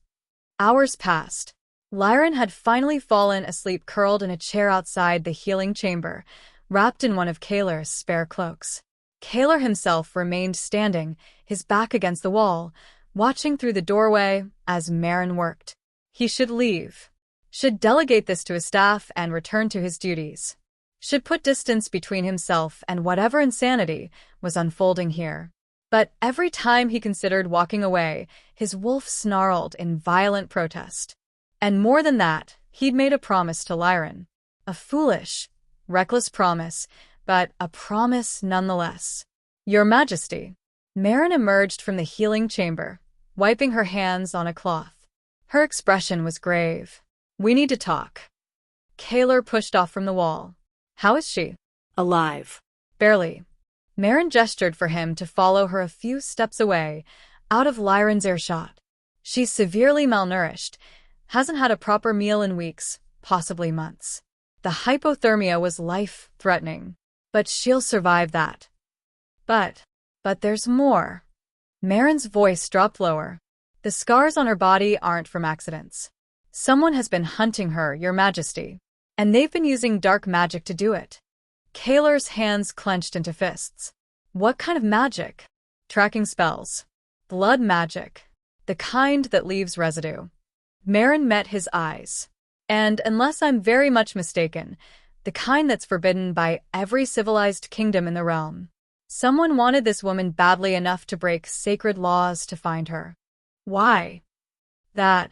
Hours passed. Lyran had finally fallen asleep curled in a chair outside the healing chamber, wrapped in one of Kaeler's spare cloaks. Kaeler himself remained standing, his back against the wall, watching through the doorway as Merrin worked. He should leave. Should delegate this to his staff and return to his duties. Should put distance between himself and whatever insanity was unfolding here. But every time he considered walking away, his wolf snarled in violent protest. And more than that, he'd made a promise to Lyran. A foolish, reckless promise, but a promise nonetheless. Your Majesty. Merrin emerged from the healing chamber, wiping her hands on a cloth. Her expression was grave. We need to talk. Kaeler pushed off from the wall. How is she? Alive. Barely. Merrin gestured for him to follow her a few steps away, out of Lyran's earshot. She's severely malnourished, hasn't had a proper meal in weeks, possibly months. The hypothermia was life-threatening, but she'll survive that. But there's more. Merrin's voice dropped lower. The scars on her body aren't from accidents. Someone has been hunting her, Your Majesty, and they've been using dark magic to do it. Kaeler's hands clenched into fists. What kind of magic? Tracking spells. Blood magic. The kind that leaves residue. Merrin met his eyes. And unless I'm very much mistaken, the kind that's forbidden by every civilized kingdom in the realm. Someone wanted this woman badly enough to break sacred laws to find her. Why? That,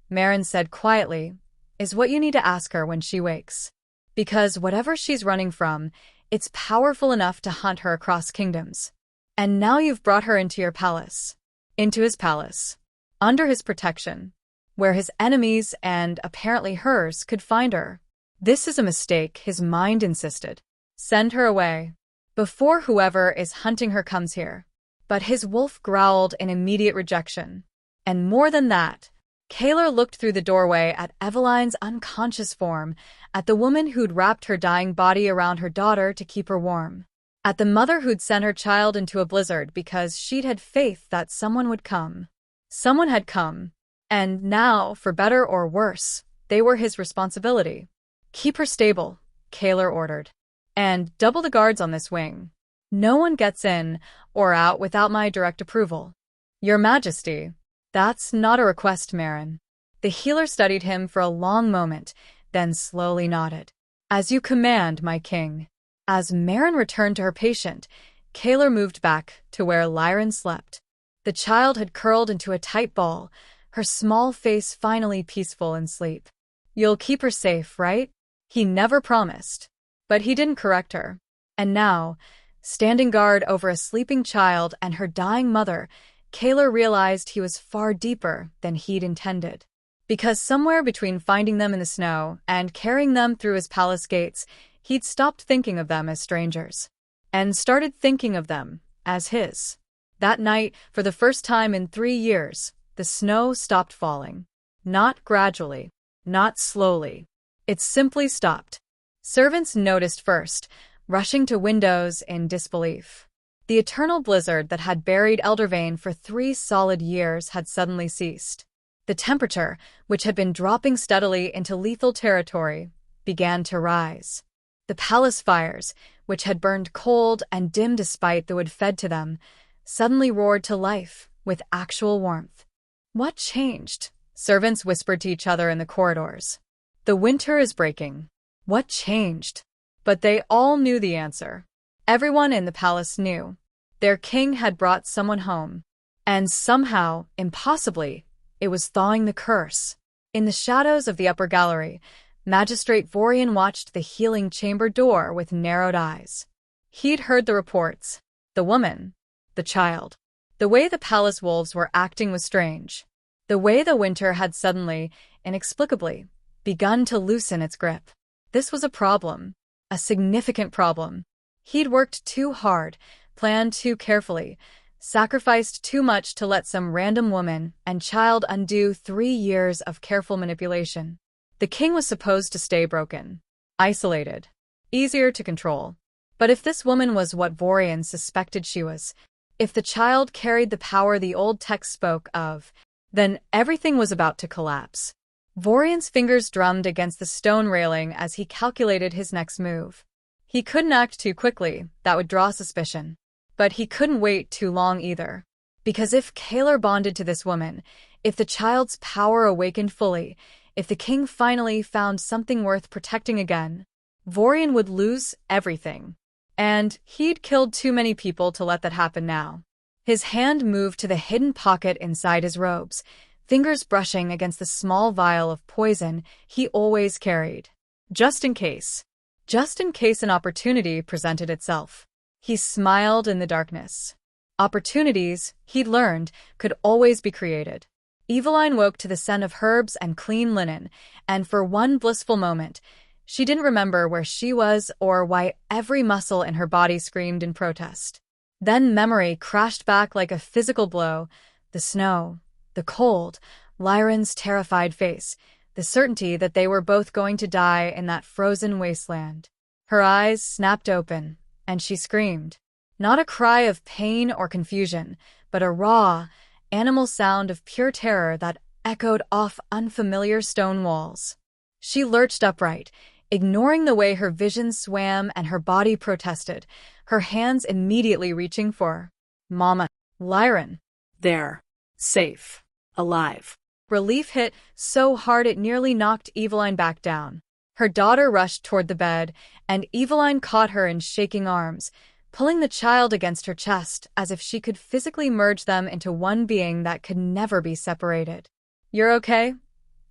Merrin said quietly, is what you need to ask her when she wakes. Because whatever she's running from, it's powerful enough to hunt her across kingdoms. And now you've brought her into your palace. Into his palace. Under his protection. Where his enemies, and apparently hers, could find her. This is a mistake, his mind insisted. Send her away. Before whoever is hunting her comes here. But his wolf growled in immediate rejection. And more than that, Kaeler looked through the doorway at Eveline's unconscious form, at the woman who'd wrapped her dying body around her daughter to keep her warm. At the mother who'd sent her child into a blizzard because she'd had faith that someone would come. Someone had come. And now, for better or worse, they were his responsibility. Keep her stable, Kaeler ordered. And double the guards on this wing. No one gets in or out without my direct approval. Your Majesty. That's not a request, Merrin. The healer studied him for a long moment, then slowly nodded. As you command, my king. As Merrin returned to her patient, Kaeler moved back to where Lyran slept. The child had curled into a tight ball, her small face finally peaceful in sleep. You'll keep her safe, right? He never promised. But he didn't correct her. And now, standing guard over a sleeping child and her dying mother, Kaeler realized he was far deeper than he'd intended. Because somewhere between finding them in the snow and carrying them through his palace gates, he'd stopped thinking of them as strangers. And started thinking of them as his. That night, for the first time in 3 years, the snow stopped falling. Not gradually. Not slowly. It simply stopped. Servants noticed first, rushing to windows in disbelief. The eternal blizzard that had buried Eldervane for 3 solid years had suddenly ceased. The temperature, which had been dropping steadily into lethal territory, began to rise. The palace fires, which had burned cold and dim despite the wood fed to them, suddenly roared to life with actual warmth. What changed? Servants whispered to each other in the corridors. The winter is breaking. What changed? But they all knew the answer. Everyone in the palace knew. Their king had brought someone home. And somehow, impossibly, it was thawing the curse. In the shadows of the upper gallery, Magistrate Vorian watched the healing chamber door with narrowed eyes. He'd heard the reports. The woman. The child. The way the palace wolves were acting was strange. The way the winter had suddenly, inexplicably, begun to loosen its grip. This was a problem. A significant problem. He'd worked too hard, planned too carefully, sacrificed too much to let some random woman and child undo 3 years of careful manipulation. The king was supposed to stay broken, isolated. easier to control. But if this woman was what Vorian suspected she was, if the child carried the power the old text spoke of, then everything was about to collapse. Vorian's fingers drummed against the stone railing as he calculated his next move. He couldn't act too quickly, that would draw suspicion. But he couldn't wait too long either. Because if Kalar bonded to this woman, if the child's power awakened fully, if the king finally found something worth protecting again, Vorian would lose everything. And he'd killed too many people to let that happen now. His hand moved to the hidden pocket inside his robes, fingers brushing against the small vial of poison he always carried. Just in case. Just in case an opportunity presented itself. He smiled in the darkness. Opportunities, he'd learned, could always be created. Eveline woke to the scent of herbs and clean linen, and for one blissful moment, she didn't remember where she was or why every muscle in her body screamed in protest. Then memory crashed back like a physical blow. The snow, the cold, Lyran's terrified face, the certainty that they were both going to die in that frozen wasteland. Her eyes snapped open, and she screamed. Not a cry of pain or confusion, but a raw, animal sound of pure terror that echoed off unfamiliar stone walls. She lurched upright, ignoring the way her vision swam and her body protested, her hands immediately reaching for Mama, Lyran. There. Safe. Alive. Relief hit so hard it nearly knocked Eveline back down. Her daughter rushed toward the bed, and Eveline caught her in shaking arms, pulling the child against her chest as if she could physically merge them into one being that could never be separated. "You're okay?"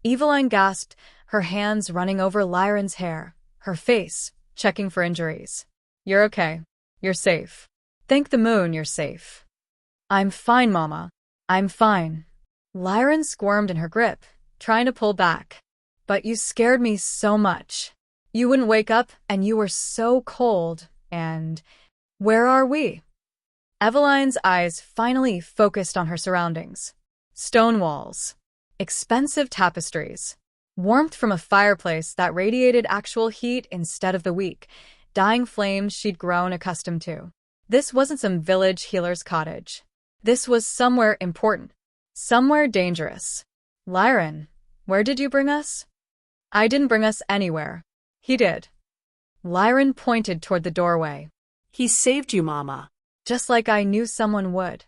Eveline gasped, her hands running over Lyran's hair, her face checking for injuries. "You're okay. You're safe. Thank the moon you're safe." "I'm fine, Mama. I'm fine." Lyran squirmed in her grip, trying to pull back. "But you scared me so much. You wouldn't wake up, and you were so cold, and... Where are we?" Eveline's eyes finally focused on her surroundings. Stone walls. Expensive tapestries. Warmth from a fireplace that radiated actual heat instead of the weak, dying flames she'd grown accustomed to. This wasn't some village healer's cottage. This was somewhere important. Somewhere dangerous. "Lyran, where did you bring us?" "I didn't bring us anywhere. He did." Lyran pointed toward the doorway. He saved you, Mama. "Just like I knew someone would."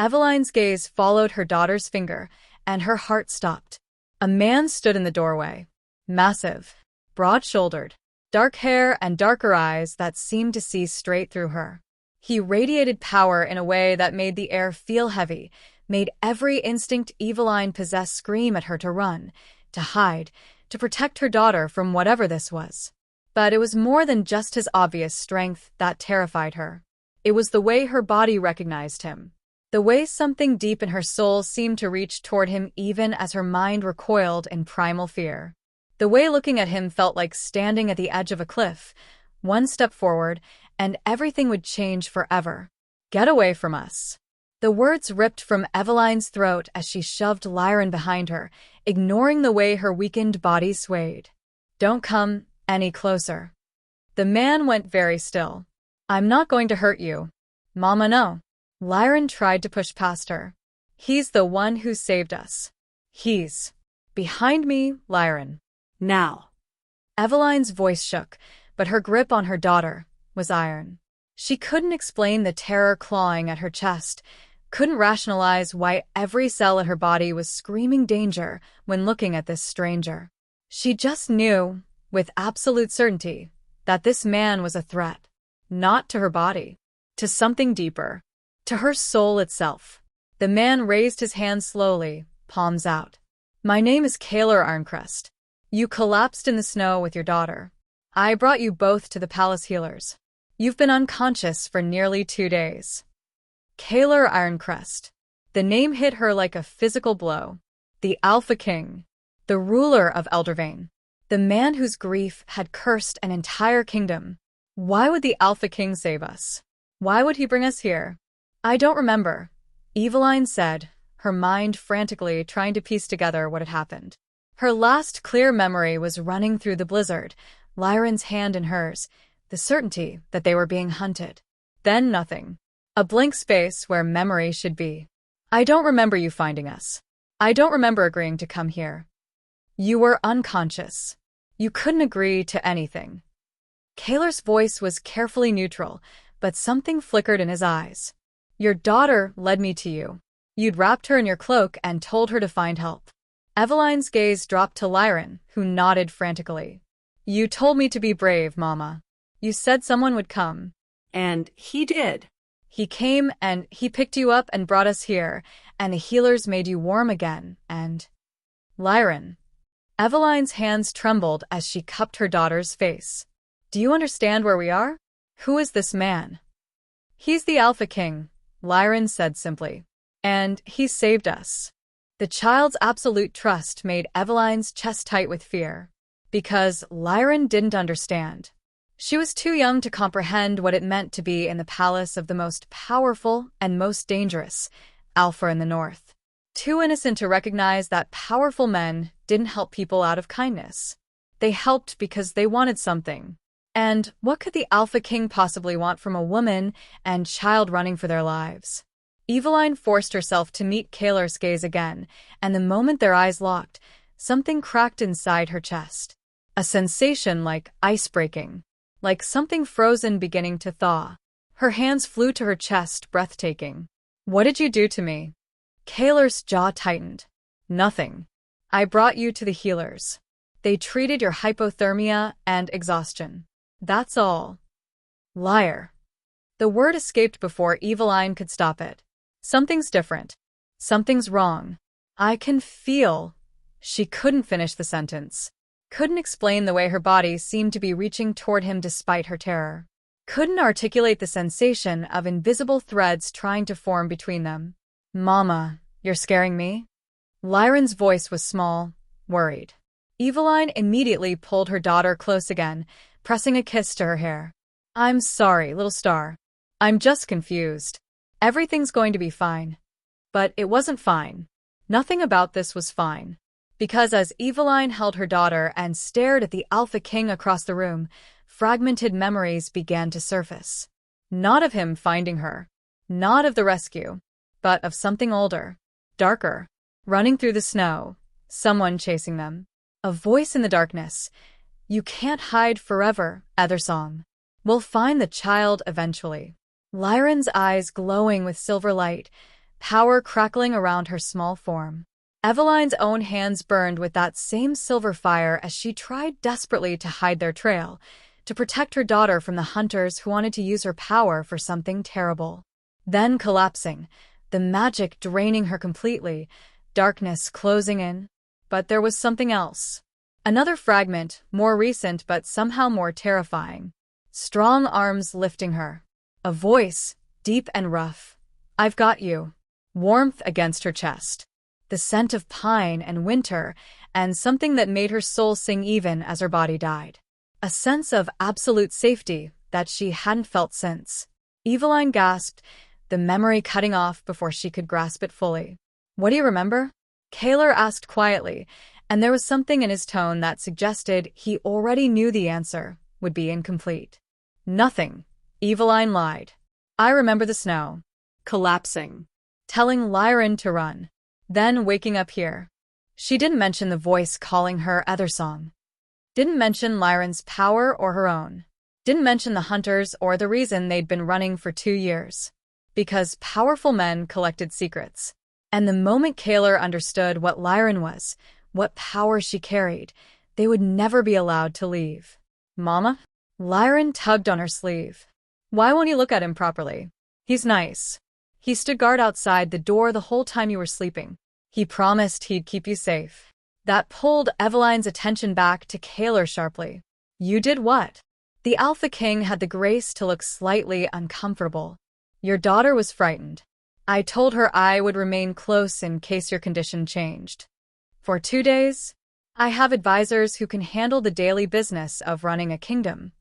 Eveline's gaze followed her daughter's finger, and her heart stopped. A man stood in the doorway. Massive, broad-shouldered, dark hair and darker eyes that seemed to see straight through her. He radiated power in a way that made the air feel heavy, made every instinct Eveline possessed scream at her to run, to hide, to protect her daughter from whatever this was. But it was more than just his obvious strength that terrified her. It was the way her body recognized him. The way something deep in her soul seemed to reach toward him even as her mind recoiled in primal fear. The way looking at him felt like standing at the edge of a cliff, one step forward, and everything would change forever. "Get away from us." The words ripped from Eveline's throat as she shoved Lyran behind her, ignoring the way her weakened body swayed. "Don't come any closer." The man went very still. "I'm not going to hurt you. Mama, no." Lyran tried to push past her. "He's the one who saved us. He's behind me, Lyran." Now. Eveline's voice shook, but her grip on her daughter was iron. She couldn't explain the terror clawing at her chest, couldn't rationalize why every cell in her body was screaming danger when looking at this stranger. She just knew, with absolute certainty, that this man was a threat. Not to her body. To something deeper. To her soul itself. The man raised his hand slowly, palms out. "My name is Kalar Arncrest. You collapsed in the snow with your daughter. I brought you both to the palace healers. You've been unconscious for nearly 2 days." Kalar Arncrest. The name hit her like a physical blow. The Alpha King. The ruler of Eldervane. The man whose grief had cursed an entire kingdom. Why would the Alpha King save us? Why would he bring us here? "I don't remember," Eveline said, her mind frantically trying to piece together what had happened. Her last clear memory was running through the blizzard, Lyran's hand in hers, the certainty that they were being hunted. Then nothing. A blank space where memory should be. I don't remember you finding us. I don't remember agreeing to come here. You were unconscious. You couldn't agree to anything. Kaler's voice was carefully neutral, but something flickered in his eyes. Your daughter led me to you. You'd wrapped her in your cloak and told her to find help. Eveline's gaze dropped to Lyran, who nodded frantically. You told me to be brave, Mama. You said someone would come. And he did. He came and he picked you up and brought us here, and the healers made you warm again, and… Lyran. Eveline's hands trembled as she cupped her daughter's face. Do you understand where we are? Who is this man? He's the Alpha King, Lyran said simply. And he saved us. The child's absolute trust made Eveline's chest tight with fear. Because Lyran didn't understand. She was too young to comprehend what it meant to be in the palace of the most powerful and most dangerous, Alpha in the North. Too innocent to recognize that powerful men didn't help people out of kindness. They helped because they wanted something. And what could the Alpha King possibly want from a woman and child running for their lives? Eveline forced herself to meet Kaler's gaze again, and the moment their eyes locked, something cracked inside her chest. A sensation like ice breaking. Like something frozen beginning to thaw. Her hands flew to her chest, breathtaking. What did you do to me? Kaler's jaw tightened. Nothing. I brought you to the healers. They treated your hypothermia and exhaustion. That's all. Liar. The word escaped before Eveline could stop it. Something's different. Something's wrong. I can feel. She couldn't finish the sentence. Couldn't explain the way her body seemed to be reaching toward him despite her terror. Couldn't articulate the sensation of invisible threads trying to form between them. Mama, you're scaring me? Lyran's voice was small, worried. Eveline immediately pulled her daughter close again, pressing a kiss to her hair. I'm sorry, little star. I'm just confused. Everything's going to be fine. But it wasn't fine. Nothing about this was fine. Because as Eveline held her daughter and stared at the Alpha King across the room, fragmented memories began to surface. Not of him finding her. Not of the rescue. But of something older. Darker. Running through the snow. Someone chasing them. A voice in the darkness. You can't hide forever, Ethersong. We'll find the child eventually. Lyran's eyes glowing with silver light, power crackling around her small form. Eveline's own hands burned with that same silver fire as she tried desperately to hide their trail, to protect her daughter from the hunters who wanted to use her power for something terrible. Then collapsing, the magic draining her completely, darkness closing in. But there was something else. Another fragment, more recent but somehow more terrifying. Strong arms lifting her. A voice, deep and rough. I've got you. Warmth against her chest. The scent of pine and winter, and something that made her soul sing even as her body died. A sense of absolute safety that she hadn't felt since. Eveline gasped, the memory cutting off before she could grasp it fully. What do you remember? Kaler asked quietly, and there was something in his tone that suggested he already knew the answer would be incomplete. Nothing. Eveline lied. I remember the snow. Collapsing. Telling Lyran to run. Then waking up here. She didn't mention the voice calling her Ethersong. Didn't mention Lyran's power or her own. Didn't mention the hunters or the reason they'd been running for 2 years. Because powerful men collected secrets. And the moment Kaler understood what Lyran was, what power she carried, they would never be allowed to leave. Mama? Lyran tugged on her sleeve. Why won't you look at him properly? He's nice. He stood guard outside the door the whole time you were sleeping. He promised he'd keep you safe. That pulled Eveline's attention back to Kaler sharply. You did what? The Alpha King had the grace to look slightly uncomfortable. Your daughter was frightened. I told her I would remain close in case your condition changed. For 2 days, I have advisors who can handle the daily business of running a kingdom.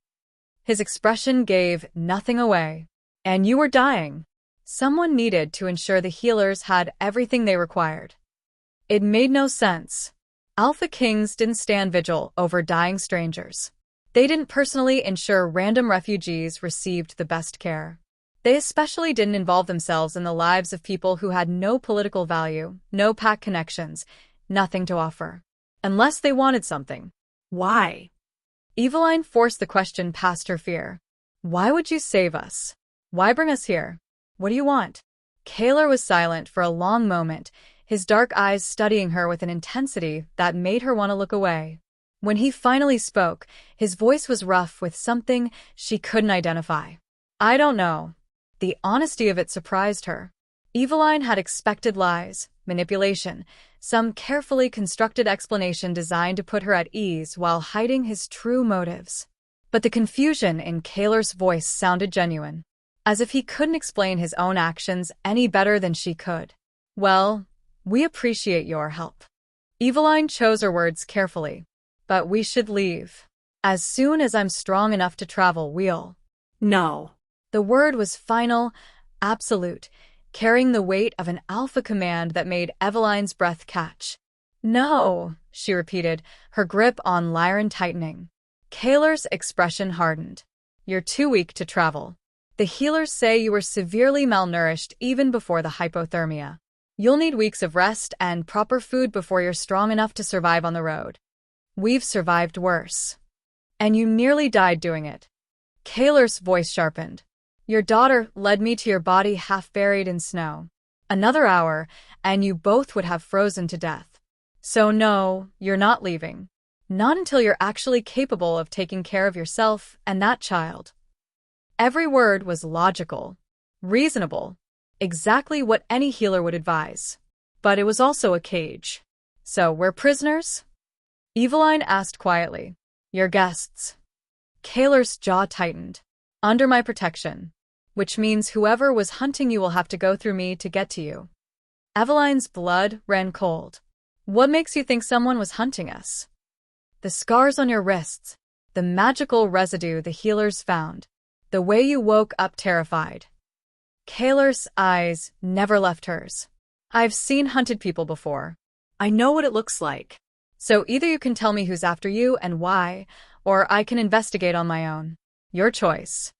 His expression gave nothing away. And you were dying. Someone needed to ensure the healers had everything they required. It made no sense. Alpha Kings didn't stand vigil over dying strangers. They didn't personally ensure random refugees received the best care. They especially didn't involve themselves in the lives of people who had no political value, no pack connections, nothing to offer. Unless they wanted something. Why? Eveline forced the question past her fear. Why would you save us? Why bring us here? What do you want? Kaler was silent for a long moment, his dark eyes studying her with an intensity that made her want to look away. When he finally spoke, his voice was rough with something she couldn't identify. I don't know. The honesty of it surprised her. Eveline had expected lies, manipulation, some carefully constructed explanation designed to put her at ease while hiding his true motives. But the confusion in Kaler's voice sounded genuine, as if he couldn't explain his own actions any better than she could. Well, we appreciate your help. Eveline chose her words carefully. But we should leave. As soon as I'm strong enough to travel, we'll. No. The word was final, absolute, carrying the weight of an alpha command that made Eveline's breath catch. No, she repeated, her grip on Lyran tightening. Kaler's expression hardened. You're too weak to travel. The healers say you were severely malnourished even before the hypothermia. You'll need weeks of rest and proper food before you're strong enough to survive on the road. We've survived worse. And you nearly died doing it. Kaler's voice sharpened. Your daughter led me to your body half buried in snow. Another hour, and you both would have frozen to death. So no, you're not leaving. Not until you're actually capable of taking care of yourself and that child. Every word was logical, reasonable, exactly what any healer would advise. But it was also a cage. So we're prisoners? Eveline asked quietly. Your guests. Kaler's jaw tightened. Under my protection. Which means whoever was hunting you will have to go through me to get to you. Eveline's blood ran cold. What makes you think someone was hunting us? The scars on your wrists, the magical residue the healers found, the way you woke up terrified. Kaler's eyes never left hers. I've seen hunted people before. I know what it looks like. So either you can tell me who's after you and why, or I can investigate on my own. Your choice.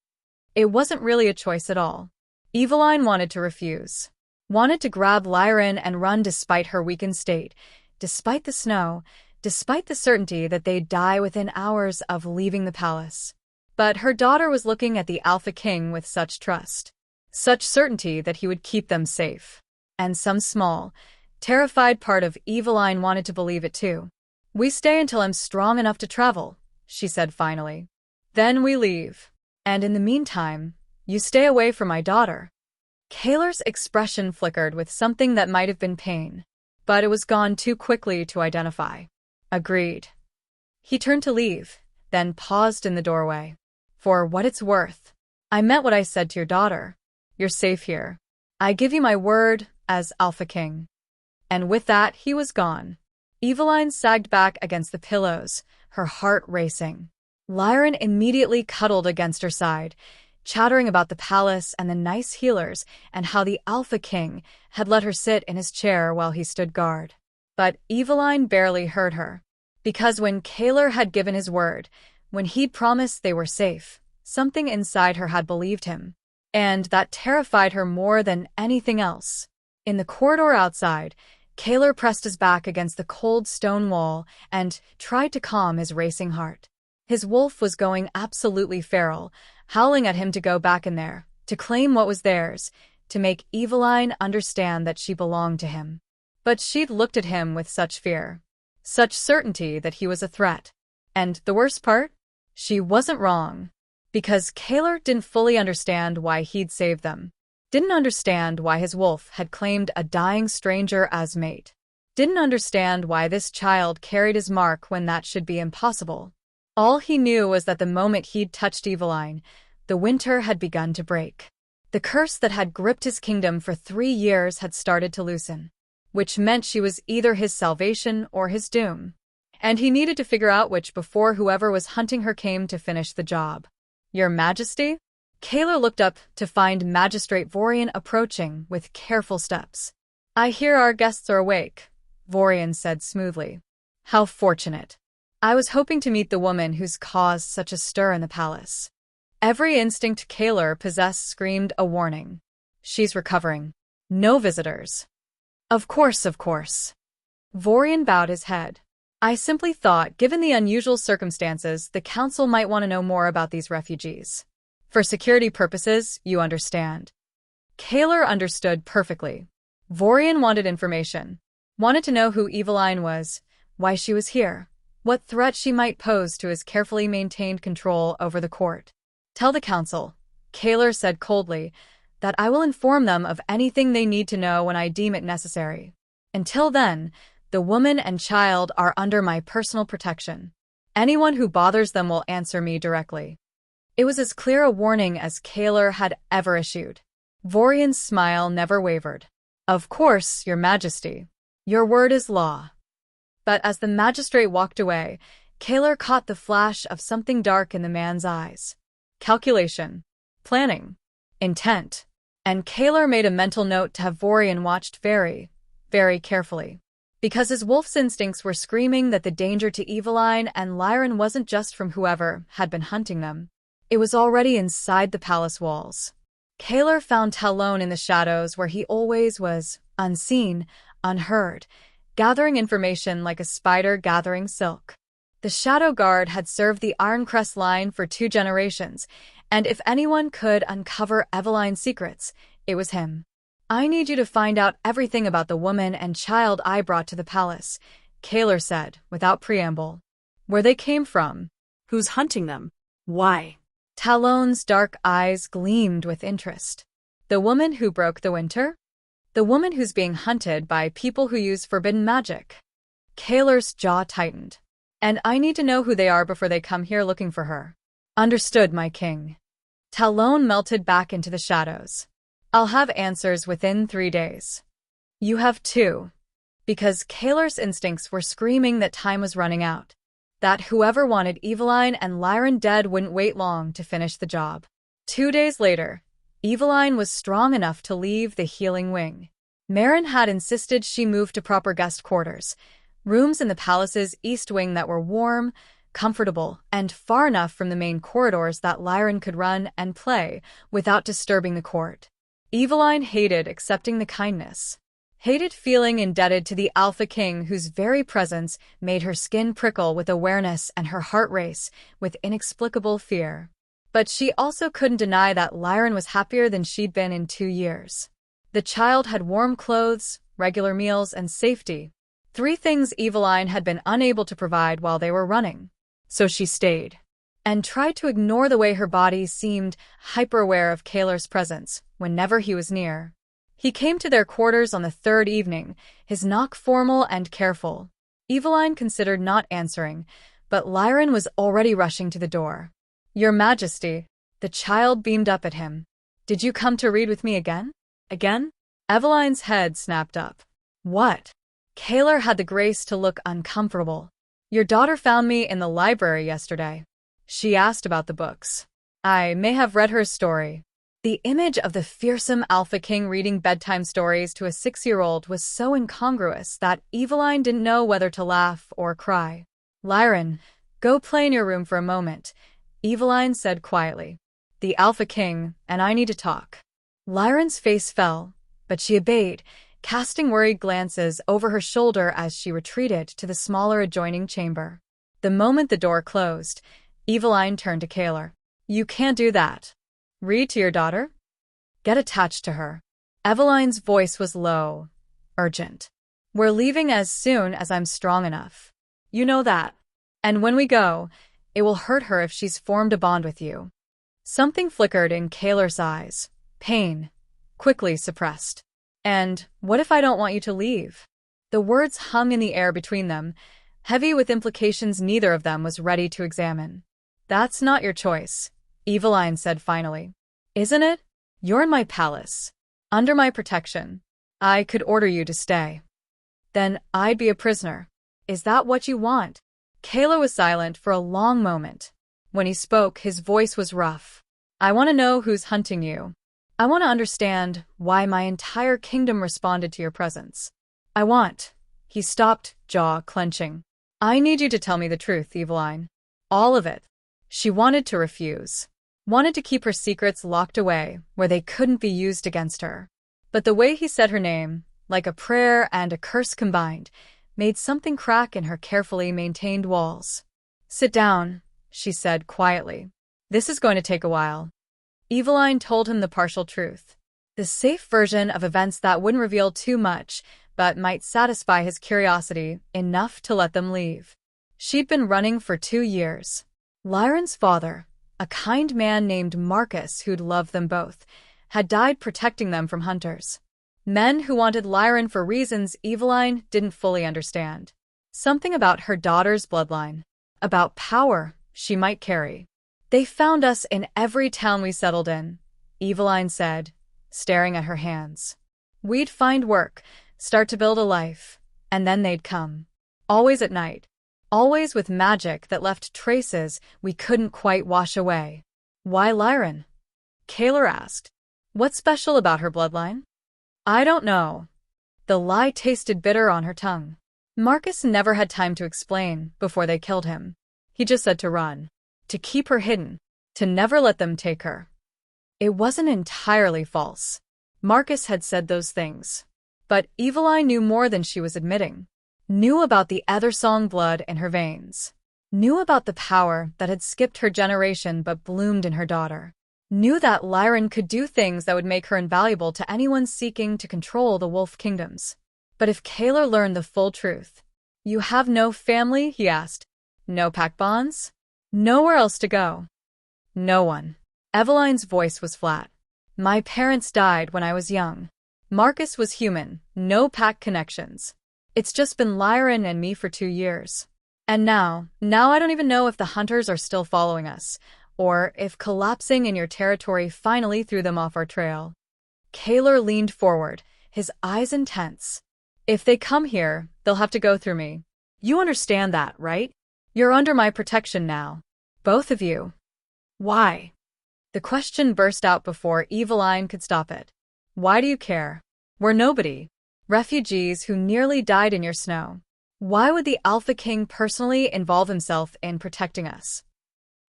It wasn't really a choice at all. Eveline wanted to refuse. Wanted to grab Lyran and run despite her weakened state, despite the snow, despite the certainty that they'd die within hours of leaving the palace. But her daughter was looking at the Alpha King with such trust, such certainty that he would keep them safe. And some small, terrified part of Eveline wanted to believe it too. We stay until I'm strong enough to travel, she said finally. Then we leave. And in the meantime, you stay away from my daughter. Kaler's expression flickered with something that might have been pain, but it was gone too quickly to identify. Agreed. He turned to leave, then paused in the doorway. For what it's worth, I meant what I said to your daughter. You're safe here. I give you my word as Alpha King. And with that, he was gone. Eveline sagged back against the pillows, her heart racing. Lyran immediately cuddled against her side, chattering about the palace and the nice healers and how the Alpha King had let her sit in his chair while he stood guard. But Eveline barely heard her. Because when Kaler had given his word, when he'd promised they were safe, something inside her had believed him. And that terrified her more than anything else. In the corridor outside, Kaler pressed his back against the cold stone wall and tried to calm his racing heart. His wolf was going absolutely feral, howling at him to go back in there, to claim what was theirs, to make Eveline understand that she belonged to him. But she'd looked at him with such fear, such certainty that he was a threat. And the worst part? She wasn't wrong. Because Kaler didn't fully understand why he'd saved them. Didn't understand why his wolf had claimed a dying stranger as mate. Didn't understand why this child carried his mark when that should be impossible. All he knew was that the moment he'd touched Eveline, the winter had begun to break. The curse that had gripped his kingdom for 3 years had started to loosen, which meant she was either his salvation or his doom. And he needed to figure out which before whoever was hunting her came to finish the job. Your Majesty? Kaler looked up to find Magistrate Vorian approaching with careful steps. I hear our guests are awake, Vorian said smoothly. How fortunate. I was hoping to meet the woman who's caused such a stir in the palace. Every instinct Kaler possessed screamed a warning. She's recovering. No visitors. Of course, of course. Vorian bowed his head. I simply thought, given the unusual circumstances, the council might want to know more about these refugees. For security purposes, you understand. Kaler understood perfectly. Vorian wanted information. Wanted to know who Eveline was, why she was here, what threat she might pose to his carefully maintained control over the court. Tell the council, Kaler said coldly, that I will inform them of anything they need to know when I deem it necessary. Until then, the woman and child are under my personal protection. Anyone who bothers them will answer me directly. It was as clear a warning as Kaler had ever issued. Vorian's smile never wavered. Of course, Your Majesty. Your word is law. But as the magistrate walked away, Kaler caught the flash of something dark in the man's eyes. Calculation. Planning. Intent. And Kaler made a mental note to have Vorian watched very, very carefully. Because his wolf's instincts were screaming that the danger to Eveline and Lyran wasn't just from whoever had been hunting them. It was already inside the palace walls. Kaler found Talon in the shadows where he always was, unseen, unheard, gathering information like a spider gathering silk. The Shadow Guard had served the Ironcrest line for 2 generations, and if anyone could uncover Eveline's secrets, it was him. I need you to find out everything about the woman and child I brought to the palace, Kaler said, without preamble. Where they came from. Who's hunting them? Why? Talon's dark eyes gleamed with interest. The woman who broke the winter? The woman who's being hunted by people who use forbidden magic. Kaler's jaw tightened. And I need to know who they are before they come here looking for her. Understood, my king. Talon melted back into the shadows. I'll have answers within 3 days. You have 2. Because Kaler's instincts were screaming that time was running out. That whoever wanted Eveline and Lyran dead wouldn't wait long to finish the job. 2 days later, Eveline was strong enough to leave the healing wing. Marin had insisted she move to proper guest quarters, rooms in the palace's east wing that were warm, comfortable, and far enough from the main corridors that Lyran could run and play without disturbing the court. Eveline hated accepting the kindness. Hated feeling indebted to the Alpha King whose very presence made her skin prickle with awareness and her heart race with inexplicable fear. But she also couldn't deny that Lyran was happier than she'd been in 2 years. The child had warm clothes, regular meals, and safety. 3 things Eveline had been unable to provide while they were running. So she stayed. And tried to ignore the way her body seemed hyper-aware of Kaler's presence whenever he was near. He came to their quarters on the 3rd evening, his knock formal and careful. Eveline considered not answering, but Lyran was already rushing to the door. Your Majesty, the child beamed up at him. Did you come to read with me again? Again? Eveline's head snapped up. What? Kaler had the grace to look uncomfortable. Your daughter found me in the library yesterday. She asked about the books. I may have read her story. The image of the fearsome Alpha King reading bedtime stories to a 6-year-old was so incongruous that Eveline didn't know whether to laugh or cry. Lyran, go play in your room for a moment, Eveline said quietly. The Alpha King and I need to talk. Lyran's face fell, but she obeyed, casting worried glances over her shoulder as she retreated to the smaller adjoining chamber. The moment the door closed, Eveline turned to Kaler. You can't do that. Read to your daughter? Get attached to her. Eveline's voice was low, urgent. We're leaving as soon as I'm strong enough. You know that. And when we go, it will hurt her if she's formed a bond with you. Something flickered in Kaler's eyes. Pain, quickly suppressed. And what if I don't want you to leave? The words hung in the air between them, heavy with implications neither of them was ready to examine. That's not your choice, Eveline said finally. Isn't it? You're in my palace. Under my protection. I could order you to stay. Then I'd be a prisoner. Is that what you want? Kaler was silent for a long moment. When he spoke, his voice was rough. I want to know who's hunting you. I want to understand why my entire kingdom responded to your presence. He stopped, jaw clenching. I need you to tell me the truth, Eveline. All of it. She wanted to refuse. Wanted to keep her secrets locked away where they couldn't be used against her. But the way he said her name, like a prayer and a curse combined, made something crack in her carefully maintained walls. Sit down, she said quietly. This is going to take a while. Eveline told him the partial truth. The safe version of events that wouldn't reveal too much, but might satisfy his curiosity enough to let them leave. She'd been running for 2 years. Lyron's father, a kind man named Marcus who'd loved them both, had died protecting them from hunters. Men who wanted Lyron for reasons Eveline didn't fully understand. Something about her daughter's bloodline. About power she might carry. They found us in every town we settled in, Eveline said, staring at her hands. We'd find work, start to build a life, and then they'd come. Always at night. Always with magic that left traces we couldn't quite wash away. Why Lyron? Kaylor asked. What's special about her bloodline? I don't know. The lie tasted bitter on her tongue. Marcus never had time to explain before they killed him. He just said to run. To keep her hidden. To never let them take her. It wasn't entirely false. Marcus had said those things. But Eveline knew more than she was admitting. Knew about the Ethersong blood in her veins. Knew about the power that had skipped her generation but bloomed in her daughter. Knew that Lyron could do things that would make her invaluable to anyone seeking to control the wolf kingdoms. But if Kaylor learned the full truth, you have no family, he asked. No pack bonds? Nowhere else to go. No one. Eveline's voice was flat. My parents died when I was young. Marcus was human, no pack connections. It's just been Lyron and me for 2 years. And now I don't even know if the hunters are still following us, or if collapsing in your territory finally threw them off our trail. Kaylor leaned forward, his eyes intense. If they come here, they'll have to go through me. You understand that, right? You're under my protection now. Both of you. Why? The question burst out before Eveline could stop it. Why do you care? We're nobody. Refugees who nearly died in your snow. Why would the Alpha King personally involve himself in protecting us?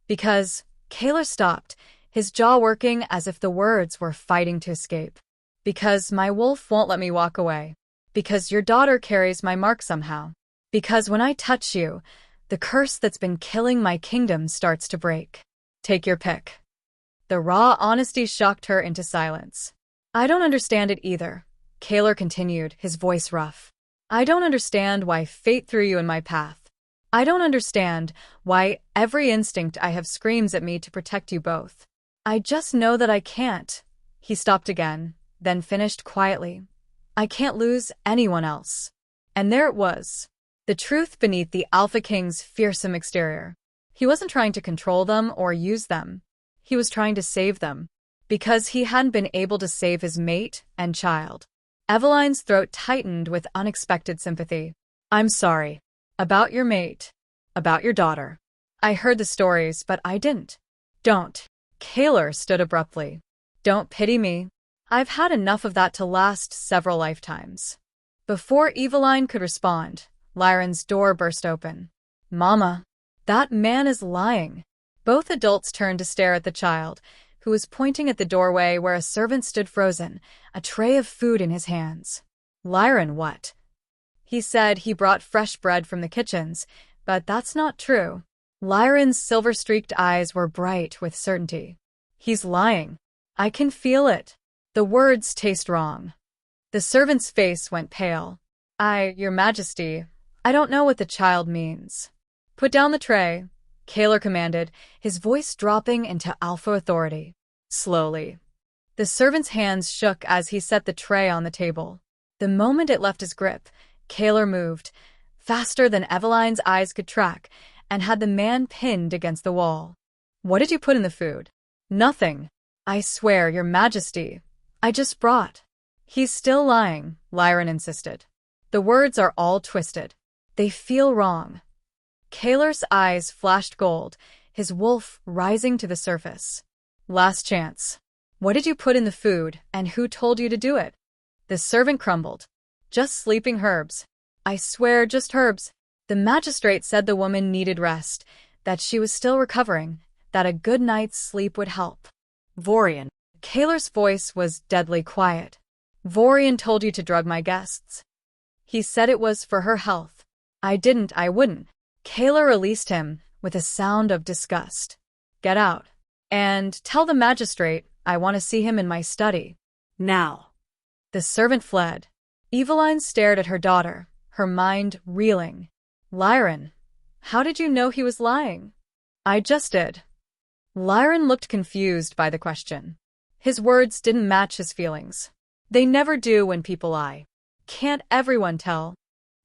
Because, Kaylor stopped, his jaw working as if the words were fighting to escape. Because my wolf won't let me walk away. Because your daughter carries my mark somehow. Because when I touch you, the curse that's been killing my kingdom starts to break. Take your pick. The raw honesty shocked her into silence. I don't understand it either. Kaylor continued, his voice rough. I don't understand why fate threw you in my path. I don't understand why every instinct I have screams at me to protect you both. I just know that I can't. He stopped again, then finished quietly. I can't lose anyone else. And there it was. The truth beneath the Alpha King's fearsome exterior. He wasn't trying to control them or use them. He was trying to save them. Because he hadn't been able to save his mate and child. Eveline's throat tightened with unexpected sympathy. I'm sorry. About your mate. About your daughter. I heard the stories, but I didn't. Don't. Kaylor stood abruptly. Don't pity me. I've had enough of that to last several lifetimes. Before Eveline could respond, Lyron's door burst open. Mama. That man is lying. Both adults turned to stare at the child, who was pointing at the doorway where a servant stood frozen, a tray of food in his hands. Lyron, what? He said he brought fresh bread from the kitchens, but that's not true. Lyron's silver-streaked eyes were bright with certainty. He's lying. I can feel it. The words taste wrong. The servant's face went pale. Your Majesty, I don't know what the child means. Put down the tray, Kaylor commanded, his voice dropping into alpha authority. Slowly. The servant's hands shook as he set the tray on the table. The moment it left his grip, Kaylor moved, faster than Eveline's eyes could track, and had the man pinned against the wall. What did you put in the food? Nothing. I swear, Your Majesty. I just brought. He's still lying, Lyron insisted. The words are all twisted. They feel wrong. Kaylor's eyes flashed gold, his wolf rising to the surface. Last chance. What did you put in the food, and who told you to do it? The servant crumbled. Just sleeping herbs. I swear, just herbs. The magistrate said the woman needed rest, that she was still recovering, that a good night's sleep would help. Vorian. Kaler's voice was deadly quiet. Vorian told you to drug my guests. He said it was for her health. I wouldn't. Kaler released him, with a sound of disgust. Get out. And tell the magistrate I want to see him in my study. Now. The servant fled. Eveline stared at her daughter, her mind reeling. Lyran, how did you know he was lying? I just did. Lyran looked confused by the question. His words didn't match his feelings. They never do when people lie. Can't everyone tell?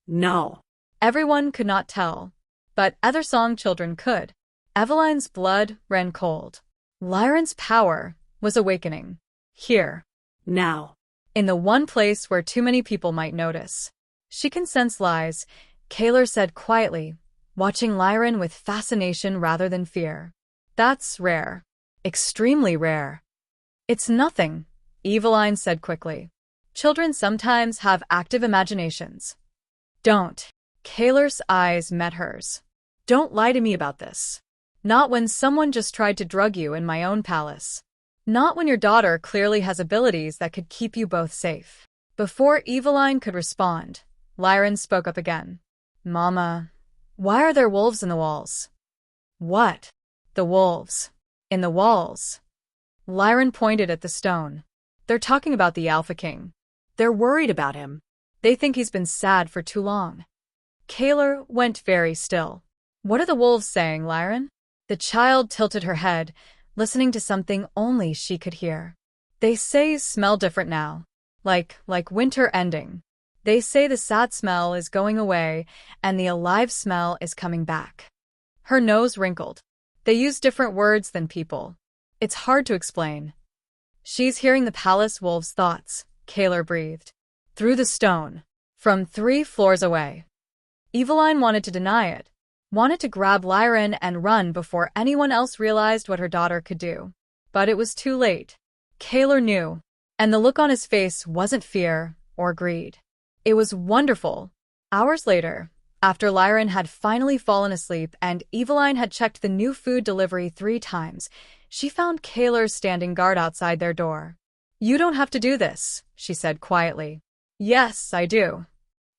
No. Everyone could not tell. But other song children could. Eveline's blood ran cold. Lyran's power was awakening. Here. Now. In the one place where too many people might notice. She can sense lies, Kaler said quietly, watching Lyran with fascination rather than fear. That's rare. Extremely rare. It's nothing, Eveline said quickly. Children sometimes have active imaginations. Don't. Kaler's eyes met hers. Don't lie to me about this. Not when someone just tried to drug you in my own palace. Not when your daughter clearly has abilities that could keep you both safe. Before Eveline could respond, Lyran spoke up again. Mama, why are there wolves in the walls? What? The wolves. In the walls. Lyran pointed at the stone. They're talking about the Alpha King. They're worried about him. They think he's been sad for too long. Kaler went very still. What are the wolves saying, Lyran? The child tilted her head, listening to something only she could hear. They say you smell different now. Like winter ending. They say the sad smell is going away and the alive smell is coming back. Her nose wrinkled. They use different words than people. It's hard to explain. She's hearing the palace wolves' thoughts, Kaler breathed. Through the stone. From 3 floors away. Eveline wanted to deny it. Wanted to grab Lyran and run before anyone else realized what her daughter could do. But it was too late. Kaler knew. And the look on his face wasn't fear or greed. It was wonderful. Hours later, after Lyran had finally fallen asleep and Eveline had checked the new food delivery 3 times, she found Kaler standing guard outside their door. You don't have to do this, she said quietly. Yes, I do.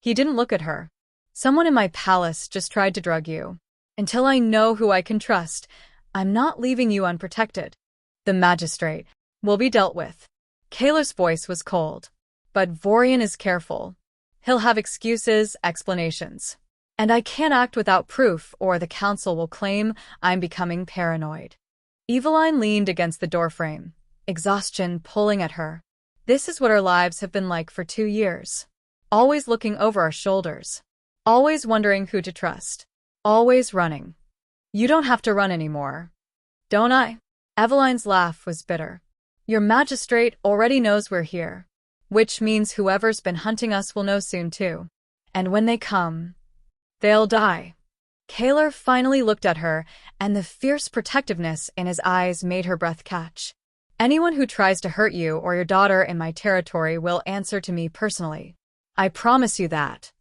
He didn't look at her. Someone in my palace just tried to drug you. Until I know who I can trust, I'm not leaving you unprotected. The magistrate will be dealt with. Kaler's voice was cold. But Vorian is careful. He'll have excuses, explanations. And I can't act without proof or the council will claim I'm becoming paranoid. Eveline leaned against the doorframe, exhaustion pulling at her. This is what our lives have been like for 2 years. Always looking over our shoulders. Always wondering who to trust. Always running. You don't have to run anymore. Don't I? Eveline's laugh was bitter. Your magistrate already knows we're here. Which means whoever's been hunting us will know soon too. And when they come, they'll die. Kaler finally looked at her, and the fierce protectiveness in his eyes made her breath catch. Anyone who tries to hurt you or your daughter in my territory will answer to me personally. I promise you that.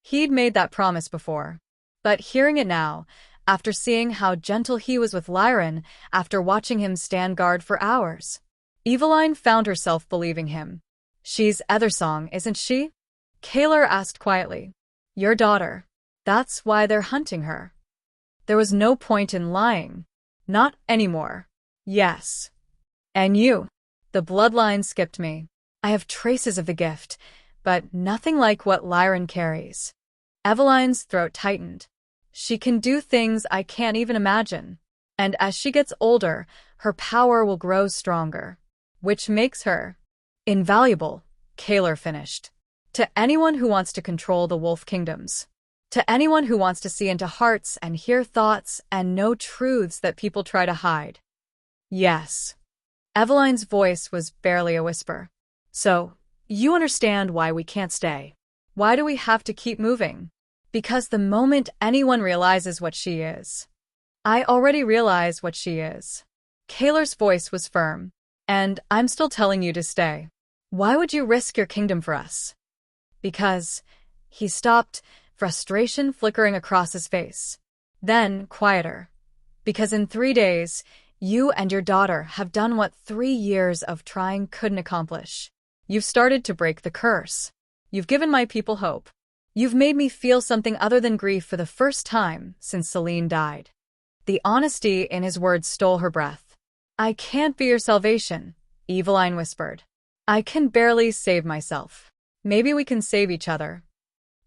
He'd made that promise before. But hearing it now, after seeing how gentle he was with Lyran, after watching him stand guard for hours, Eveline found herself believing him. She's Ethersong, isn't she? Kaler asked quietly. Your daughter. That's why they're hunting her. There was no point in lying. Not anymore. Yes. And you. The bloodline skipped me. I have traces of the gift, but nothing like what Lyran carries. Eveline's throat tightened. She can do things I can't even imagine. And as she gets older, her power will grow stronger. Which makes her invaluable, Kaler finished. To anyone who wants to control the wolf kingdoms. To anyone who wants to see into hearts and hear thoughts and know truths that people try to hide. Yes. Eveline's voice was barely a whisper. So, you understand why we can't stay. Why do we have to keep moving? Because the moment anyone realizes what she is. I already realize what she is. Kaler's voice was firm. And I'm still telling you to stay. Why would you risk your kingdom for us? Because, he stopped, frustration flickering across his face. Then, quieter. Because in 3 days, you and your daughter have done what 3 years of trying couldn't accomplish. You've started to break the curse. You've given my people hope. You've made me feel something other than grief for the first time since Celine died. The honesty in his words stole her breath. I can't be your salvation, Eveline whispered. I can barely save myself. Maybe we can save each other.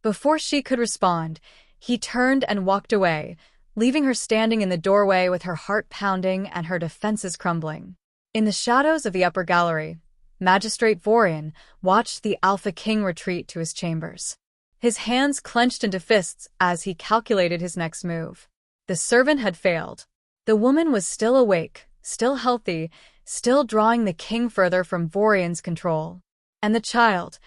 Before she could respond, he turned and walked away, leaving her standing in the doorway with her heart pounding and her defenses crumbling. In the shadows of the upper gallery, Magistrate Vorian watched the Alpha King retreat to his chambers. His hands clenched into fists as he calculated his next move. The servant had failed. The woman was still awake, still healthy, still drawing the king further from Vorian's control. And the child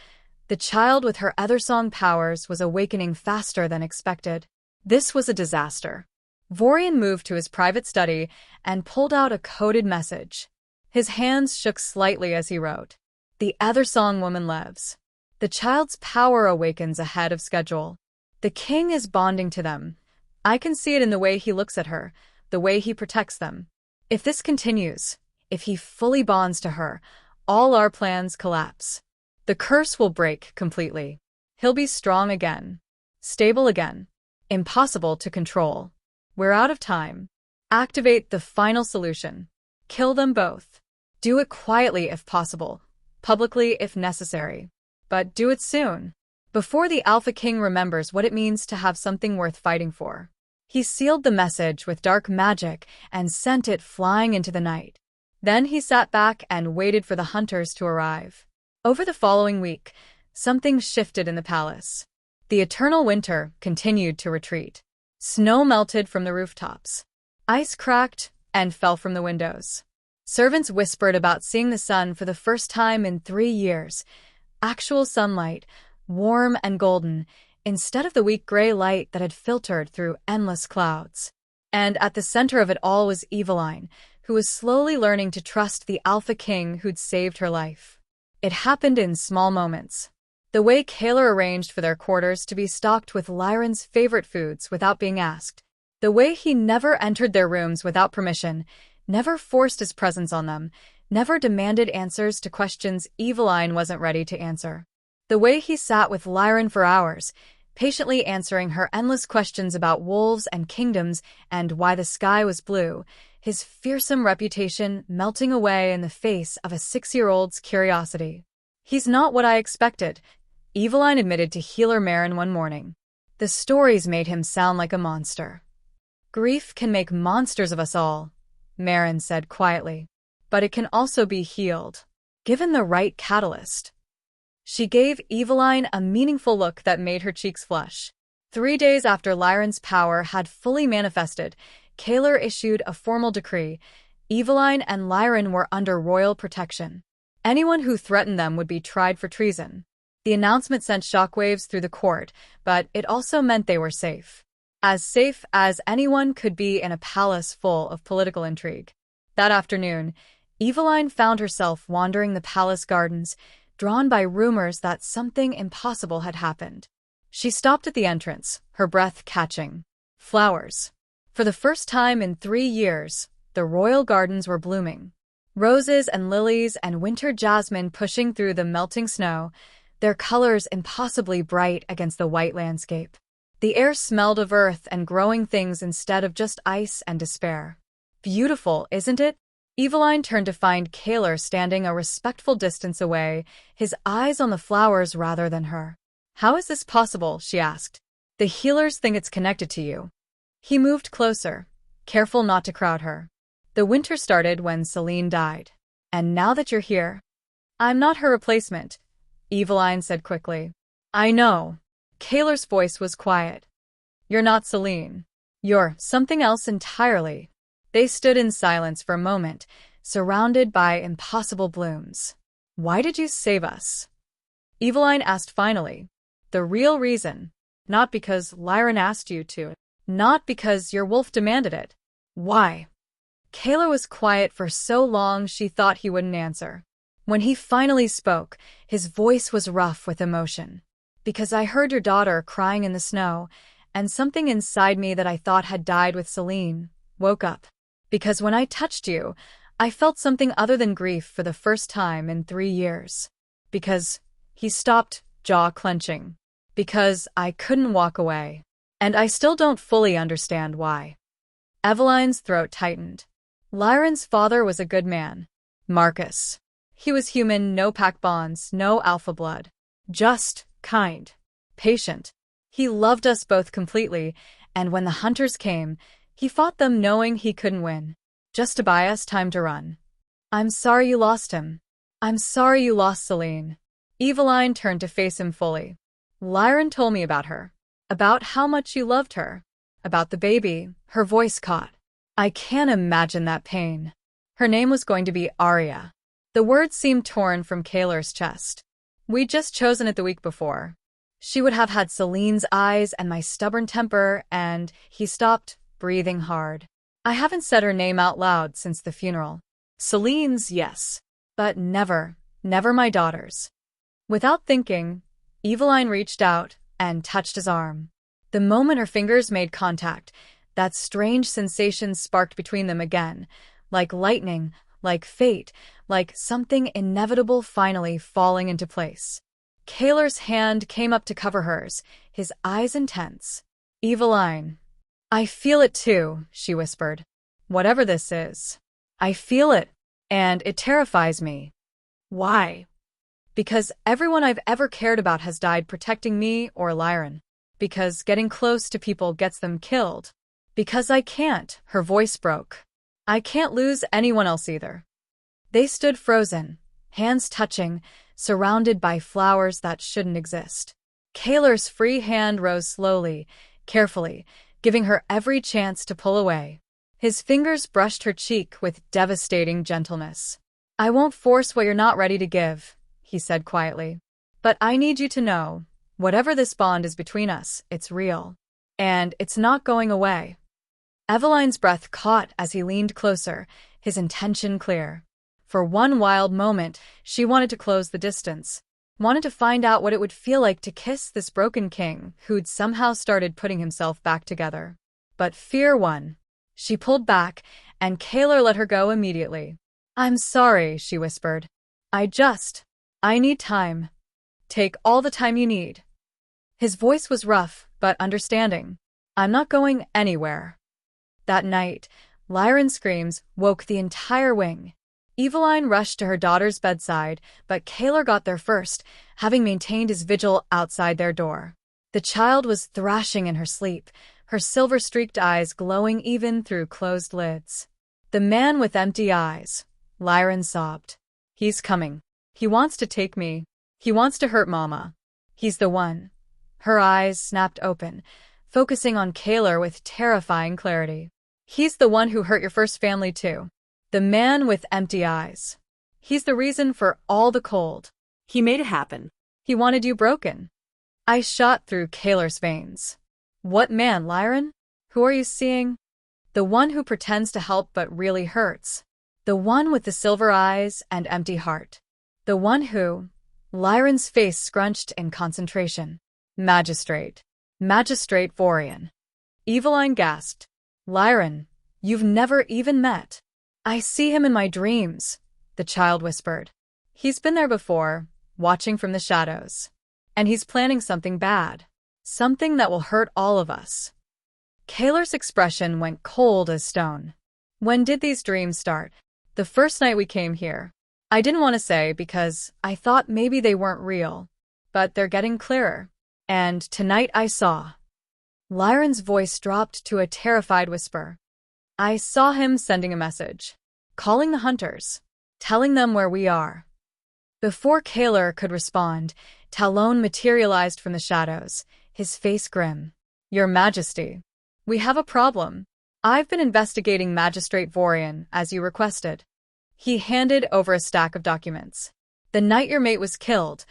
with her Ethersong powers was awakening faster than expected. This was a disaster. Vorian moved to his private study and pulled out a coded message. His hands shook slightly as he wrote, "The Ethersong woman lives. The child's power awakens ahead of schedule. The king is bonding to them. I can see it in the way he looks at her, the way he protects them. If this continues, if he fully bonds to her, all our plans collapse. The curse will break completely. He'll be strong again. Stable again. Impossible to control. We're out of time. Activate the final solution. Kill them both. Do it quietly if possible, publicly if necessary. But do it soon, before the Alpha King remembers what it means to have something worth fighting for." He sealed the message with dark magic and sent it flying into the night. Then he sat back and waited for the hunters to arrive. Over the following week, something shifted in the palace. The eternal winter continued to retreat. Snow melted from the rooftops. Ice cracked and fell from the windows. Servants whispered about seeing the sun for the first time in 3 years. Actual sunlight, warm and golden, instead of the weak gray light that had filtered through endless clouds. And at the center of it all was Eveline, who was slowly learning to trust the Alpha King who'd saved her life. It happened in small moments. The way Kaler arranged for their quarters to be stocked with Lyran's favorite foods without being asked. The way he never entered their rooms without permission, never forced his presence on them, never demanded answers to questions Eveline wasn't ready to answer. The way he sat with Lyran for hours, patiently answering her endless questions about wolves and kingdoms and why the sky was blue, his fearsome reputation melting away in the face of a 6-year-old's curiosity. "He's not what I expected," Eveline admitted to Healer Marin one morning. "The stories made him sound like a monster." "Grief can make monsters of us all," Marin said quietly. "But it can also be healed, given the right catalyst." She gave Eveline a meaningful look that made her cheeks flush. 3 days after Lyran's power had fully manifested, Kaler issued a formal decree. Eveline and Lyran were under royal protection. Anyone who threatened them would be tried for treason. The announcement sent shockwaves through the court, but it also meant they were safe. Safe as anyone could be in a palace full of political intrigue. That afternoon, Eveline found herself wandering the palace gardens, drawn by rumors that something impossible had happened. She stopped at the entrance, her breath catching. Flowers. For the first time in 3 years, the royal gardens were blooming. Roses and lilies and winter jasmine pushing through the melting snow, their colors impossibly bright against the white landscape. The air smelled of earth and growing things instead of just ice and despair. "Beautiful, isn't it?" Eveline turned to find Kaler standing a respectful distance away, his eyes on the flowers rather than her. "How is this possible?" she asked. "The healers think it's connected to you." He moved closer, careful not to crowd her. "The winter started when Celine died. And now that you're here..." "I'm not her replacement," Eveline said quickly. "I know." Kaler's voice was quiet. "You're not Celine. You're something else entirely." They stood in silence for a moment, surrounded by impossible blooms. "Why did you save us?" Eveline asked finally. "The real reason. Not because Lyran asked you to. Not because your wolf demanded it. Why?" Kaler was quiet for so long she thought he wouldn't answer. When he finally spoke, his voice was rough with emotion. Because I heard your daughter crying in the snow, and something inside me that I thought had died with Celine woke up. Because when I touched you, I felt something other than grief for the first time in 3 years. Because he stopped, jaw clenching. Because I couldn't walk away. And I still don't fully understand why. Eveline's throat tightened. Lyron's father was a good man. Marcus. He was human, no pack bonds, no alpha blood. Just, kind, patient. He loved us both completely, and when the hunters came, he fought them knowing he couldn't win. Just to buy us time to run. I'm sorry you lost him. I'm sorry you lost Celine. Eveline turned to face him fully. Lyron told me about her. About how much you loved her. About the baby, her voice caught. I can't imagine that pain. Her name was going to be Arya. The words seemed torn from Kaylor's chest. We'd just chosen it the week before. She would have had Celine's eyes and my stubborn temper, and he stopped, breathing hard. I haven't said her name out loud since the funeral. Celine's, yes. But never my daughter's. Without thinking, Eveline reached out and touched his arm. The moment her fingers made contact, that strange sensation sparked between them again, like lightning, like fate, like something inevitable finally falling into place. Kaylor's hand came up to cover hers, his eyes intense. Eveline. I feel it too, she whispered. Whatever this is. I feel it, and it terrifies me. Why? Because everyone I've ever cared about has died protecting me or Lyron. Because getting close to people gets them killed. Because I can't, her voice broke. I can't lose anyone else either. They stood frozen, hands touching, surrounded by flowers that shouldn't exist. Kaylor's free hand rose slowly, carefully, giving her every chance to pull away. His fingers brushed her cheek with devastating gentleness. I won't force what you're not ready to give, he said quietly. But I need you to know, whatever this bond is between us, it's real. And it's not going away. Eveline's breath caught as he leaned closer, his intention clear. For one wild moment, she wanted to close the distance, wanted to find out what it would feel like to kiss this broken king who'd somehow started putting himself back together. But fear won. She pulled back, and Kaylor let her go immediately. I'm sorry, she whispered. I need time. Take all the time you need. His voice was rough, but understanding. I'm not going anywhere. That night, Lyron's screams woke the entire wing. Eveline rushed to her daughter's bedside, but Kaylor got there first, having maintained his vigil outside their door. The child was thrashing in her sleep, her silver-streaked eyes glowing even through closed lids. The man with empty eyes, Lyron sobbed. He's coming. He wants to take me. He wants to hurt Mama. He's the one. Her eyes snapped open, focusing on Kaylor with terrifying clarity. He's the one who hurt your first family too. The man with empty eyes. He's the reason for all the cold. He made it happen. He wanted you broken. I shot through Kaylor's veins. What man, Lyron? Who are you seeing? The one who pretends to help but really hurts. The one with the silver eyes and empty heart. The one who... Lyron's face scrunched in concentration. Magistrate. Magistrate Vorian. Eveline gasped. Lyron, you've never even met. I see him in my dreams, the child whispered. He's been there before, watching from the shadows. And he's planning something bad. Something that will hurt all of us. Kaylor's expression went cold as stone. When did these dreams start? The first night we came here. I didn't want to say because I thought maybe they weren't real. But they're getting clearer. And tonight I saw. Lyron's voice dropped to a terrified whisper. I saw him sending a message. Calling the hunters. Telling them where we are. Before Kaylor could respond, Talon materialized from the shadows, his face grim. Your Majesty. We have a problem. I've been investigating Magistrate Vorian, as you requested. He handed over a stack of documents. The night your mate was killed,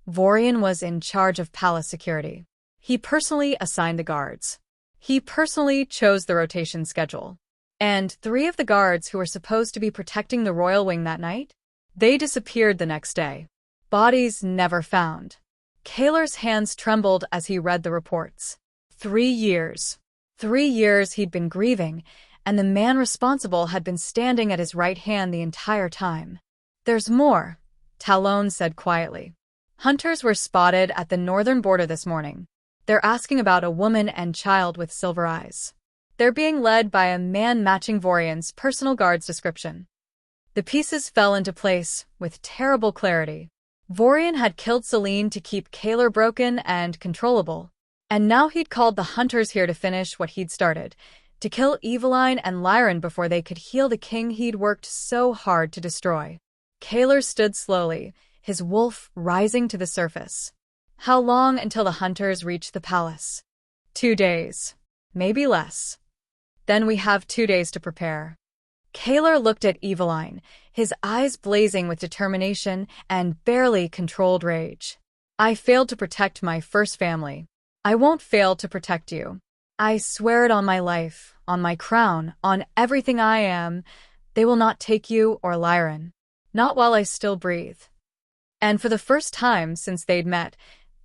Vorian was in charge of palace security. He personally assigned the guards. He personally chose the rotation schedule. And 3 of the guards who were supposed to be protecting the royal wing that night? They disappeared the next day. Bodies never found. Kaler's hands trembled as he read the reports. 3 years. 3 years he'd been grieving, and the man responsible had been standing at his right hand the entire time. There's more, Talon said quietly. Hunters were spotted at the northern border this morning. They're asking about a woman and child with silver eyes. They're being led by a man matching Vorian's personal guard's description. The pieces fell into place with terrible clarity. Vorian had killed Selene to keep Kaler broken and controllable, and now he'd called the hunters here to finish what he'd started, to kill Eveline and Lyran before they could heal the king he'd worked so hard to destroy. Kaler stood slowly, his wolf rising to the surface. How long until the hunters reach the palace? 2 days. Maybe less. Then we have 2 days to prepare. Kaler looked at Eveline, his eyes blazing with determination and barely controlled rage. I failed to protect my first family. I won't fail to protect you. I swear it on my life, on my crown, on everything I am. They will not take you or Lyran. Not while I still breathe. And for the first time since they'd met,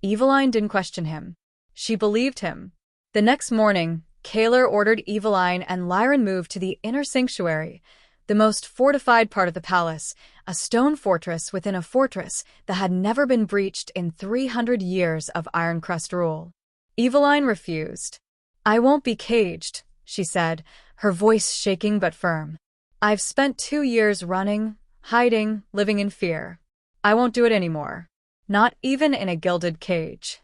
Eveline didn't question him. She believed him. The next morning, Kaler ordered Eveline and Lyran moved to the inner sanctuary, the most fortified part of the palace, a stone fortress within a fortress that had never been breached in 300 years of Ironcrest rule. Eveline refused. I won't be caged, she said, her voice shaking but firm. I've spent 2 years running, hiding, living in fear. I won't do it anymore. Not even in a gilded cage.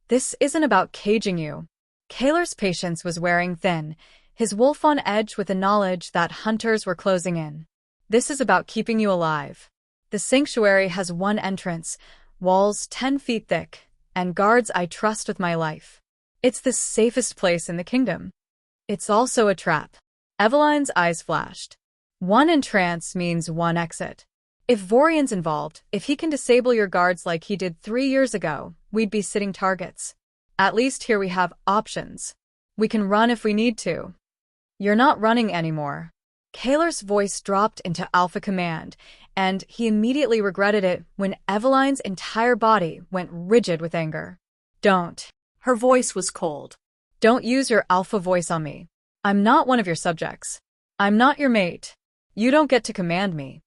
This isn't about caging you. Kaler's patience was wearing thin, his wolf on edge with the knowledge that hunters were closing in. This is about keeping you alive. The sanctuary has one entrance, walls 10 feet thick, and guards I trust with my life. It's the safest place in the kingdom. It's also a trap. Eveline's eyes flashed. 1 entrance means 1 exit. If Vorian's involved, if he can disable your guards like he did 3 years ago, we'd be sitting targets. At least here we have options. We can run if we need to. You're not running anymore. Kaler's voice dropped into alpha command, and he immediately regretted it when Eveline's entire body went rigid with anger. Don't. Her voice was cold. Don't use your alpha voice on me. I'm not one of your subjects. I'm not your mate. You don't get to command me.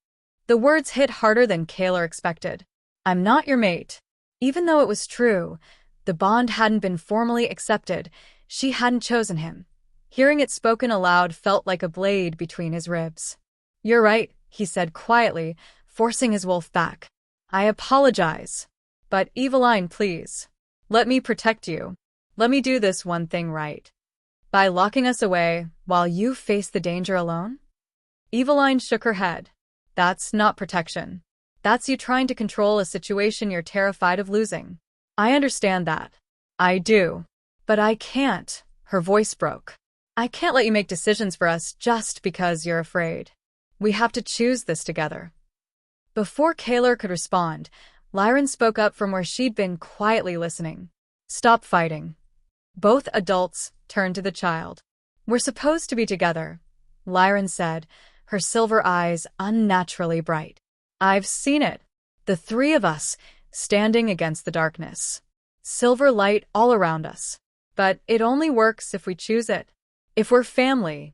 The words hit harder than Kaler expected. I'm not your mate. Even though it was true, the bond hadn't been formally accepted, she hadn't chosen him. Hearing it spoken aloud felt like a blade between his ribs. You're right, he said quietly, forcing his wolf back. I apologize. But Eveline, please. Let me protect you. Let me do this one thing right. By locking us away while you face the danger alone? Eveline shook her head. That's not protection. That's you trying to control a situation you're terrified of losing. I understand that. I do. But I can't. Her voice broke. I can't let you make decisions for us just because you're afraid. We have to choose this together. Before Kaler could respond, Lyran spoke up from where she'd been quietly listening. Stop fighting. Both adults turned to the child. We're supposed to be together, Lyran said, her silver eyes unnaturally bright. I've seen it. The 3 of us, standing against the darkness. Silver light all around us. But it only works if we choose it. If we're family.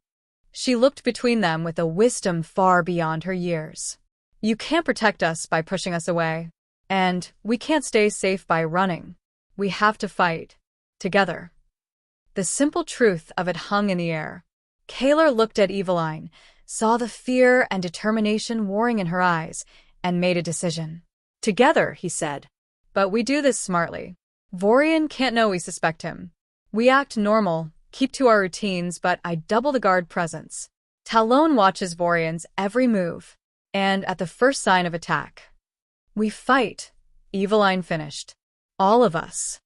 She looked between them with a wisdom far beyond her years. You can't protect us by pushing us away. And we can't stay safe by running. We have to fight. Together. The simple truth of it hung in the air. Kaler looked at Eveline, saw the fear and determination warring in her eyes, and made a decision. Together, he said. But we do this smartly. Vorian can't know we suspect him. We act normal, keep to our routines, but I double the guard presence. Talon watches Vorian's every move, and at the first sign of attack. We fight, Eveline finished. All of us.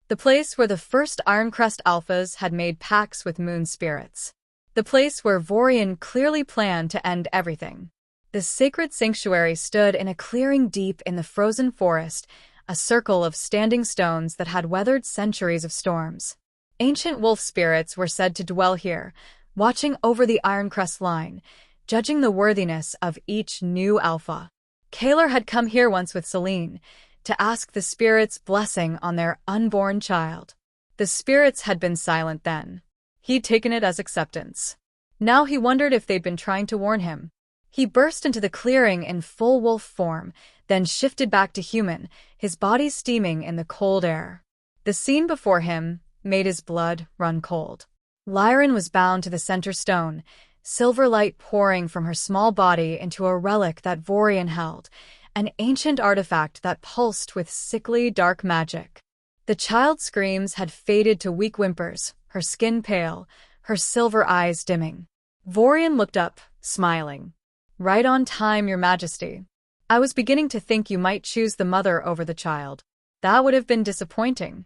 The place where the first Ironcrest Alphas had made pacts with moon spirits. The place where Vorian clearly planned to end everything. The sacred sanctuary stood in a clearing deep in the frozen forest, a circle of standing stones that had weathered centuries of storms. Ancient wolf spirits were said to dwell here, watching over the Ironcrest line, judging the worthiness of each new alpha. Kaler had come here once with Selene, to ask the spirits' blessing on their unborn child. The spirits had been silent then. He'd taken it as acceptance. Now he wondered if they'd been trying to warn him. He burst into the clearing in full wolf form, then shifted back to human, his body steaming in the cold air. The scene before him made his blood run cold. Lyran was bound to the center stone, silver light pouring from her small body into a relic that Vorian held, an ancient artifact that pulsed with sickly dark magic. The child's screams had faded to weak whimpers, her skin pale, her silver eyes dimming. Vorian looked up, smiling. "Right on time, Your Majesty. I was beginning to think you might choose the mother over the child. That would have been disappointing."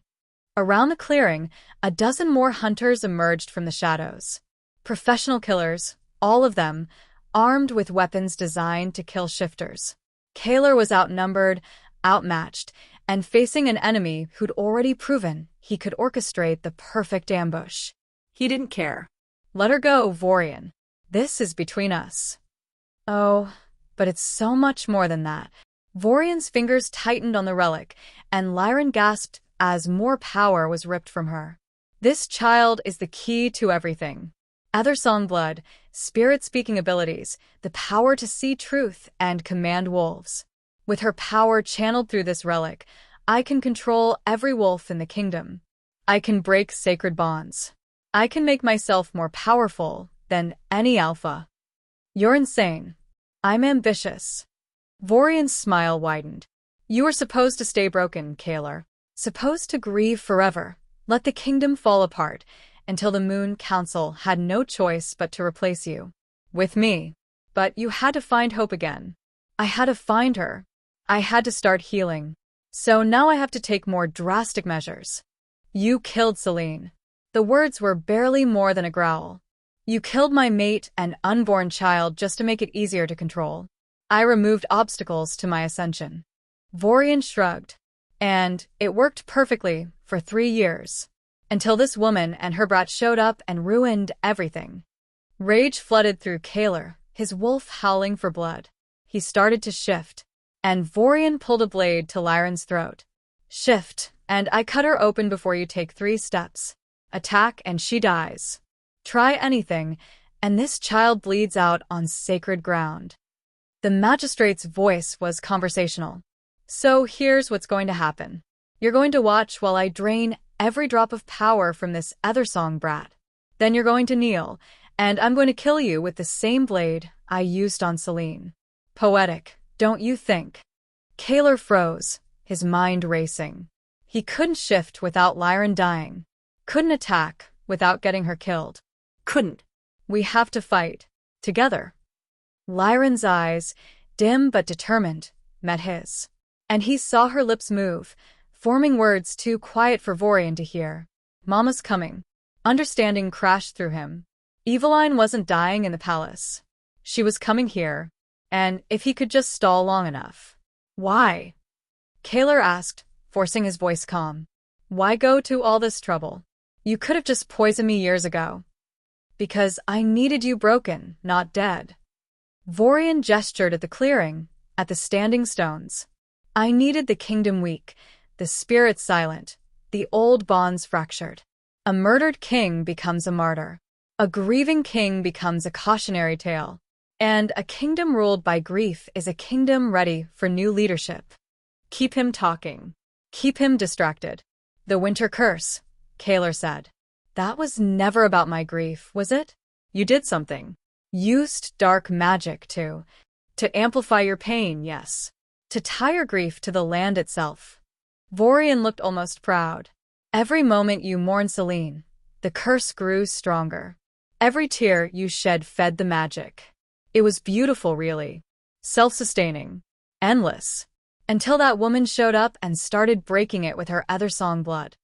Around the clearing, a dozen more hunters emerged from the shadows. Professional killers, all of them, armed with weapons designed to kill shifters. Kaler was outnumbered, outmatched, and facing an enemy who'd already proven he could orchestrate the perfect ambush. He didn't care. "Let her go, Vorian. This is between us." "Oh, but it's so much more than that." Vorian's fingers tightened on the relic, and Lyran gasped as more power was ripped from her. "This child is the key to everything. Ethersong blood, spirit-speaking abilities, the power to see truth and command wolves. With her power channeled through this relic, I can control every wolf in the kingdom. I can break sacred bonds. I can make myself more powerful than any alpha." "You're insane. I'm ambitious." Vorian's smile widened. "You were supposed to stay broken, Kaler. Supposed to grieve forever, let the kingdom fall apart, until the Moon Council had no choice but to replace you. With me. But you had to find hope again. I had to find her. I had to start healing. So now I have to take more drastic measures. You killed Celine." The words were barely more than a growl. "You killed my mate and unborn child just to make it easier to control. I removed obstacles to my ascension." Vorian shrugged. "And it worked perfectly for 3 years. Until this woman and her brat showed up and ruined everything." Rage flooded through Kaler, his wolf howling for blood. He started to shift, and Vorian pulled a blade to Lyran's throat. "Shift, and I cut her open before you take 3 steps. Attack and she dies. Try anything, and this child bleeds out on sacred ground." The magistrate's voice was conversational. "So here's what's going to happen. You're going to watch while I drain every drop of power from this Ethersong brat. Then you're going to kneel, and I'm going to kill you with the same blade I used on Celine. Poetic, don't you think?" Kaler froze, his mind racing. He couldn't shift without Lyran dying. Couldn't attack without getting her killed. Couldn't. "We have to fight. Together." Lyran's eyes, dim but determined, met his. And he saw her lips move, forming words too quiet for Vorian to hear. "Mama's coming." Understanding crashed through him. Eveline wasn't dying in the palace. She was coming here, and if he could just stall long enough. "Why?" Kaler asked, forcing his voice calm. "Why go to all this trouble? You could have just poisoned me years ago." "Because I needed you broken, not dead." Vorian gestured at the clearing, at the standing stones. "I needed the kingdom weak, the spirit silent, the old bonds fractured. A murdered king becomes a martyr. A grieving king becomes a cautionary tale. And a kingdom ruled by grief is a kingdom ready for new leadership." "Keep him talking. Keep him distracted." "The winter curse," Kaler said. "That was never about my grief, was it? You did something. Used dark magic to amplify your pain, yes. To tie your grief to the land itself." Vorian looked almost proud. "Every moment you mourned Celine, the curse grew stronger. Every tear you shed fed the magic. It was beautiful, really. Self-sustaining. Endless. Until that woman showed up and started breaking it with her Ethersong blood."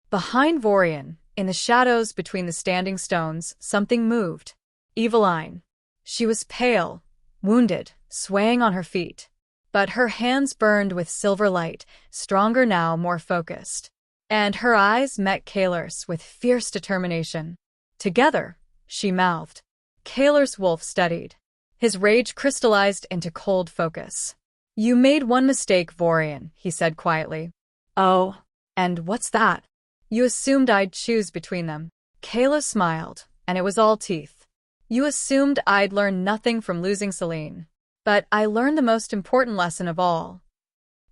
Behind Vorian, in the shadows between the standing stones, something moved. Eveline. She was pale, wounded, swaying on her feet. But her hands burned with silver light, stronger now, more focused. And her eyes met Kaler's with fierce determination. "Together," she mouthed. Kaler's wolf steadied. His rage crystallized into cold focus. You made one mistake, Vorian, he said quietly. Oh, And what's that? You assumed I'd choose between them. Kayla smiled, and it was all teeth. You assumed I'd learn nothing from losing Celine. But I learned the most important lesson of all.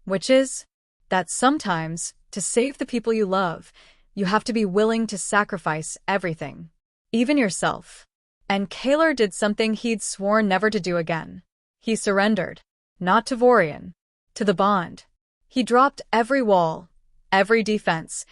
Which is that sometimes, to save the people you love, you have to be willing to sacrifice everything. Even yourself. And Kaylor did something he'd sworn never to do again. He surrendered. Not to Vorian. To the bond. He dropped every wall, every defense,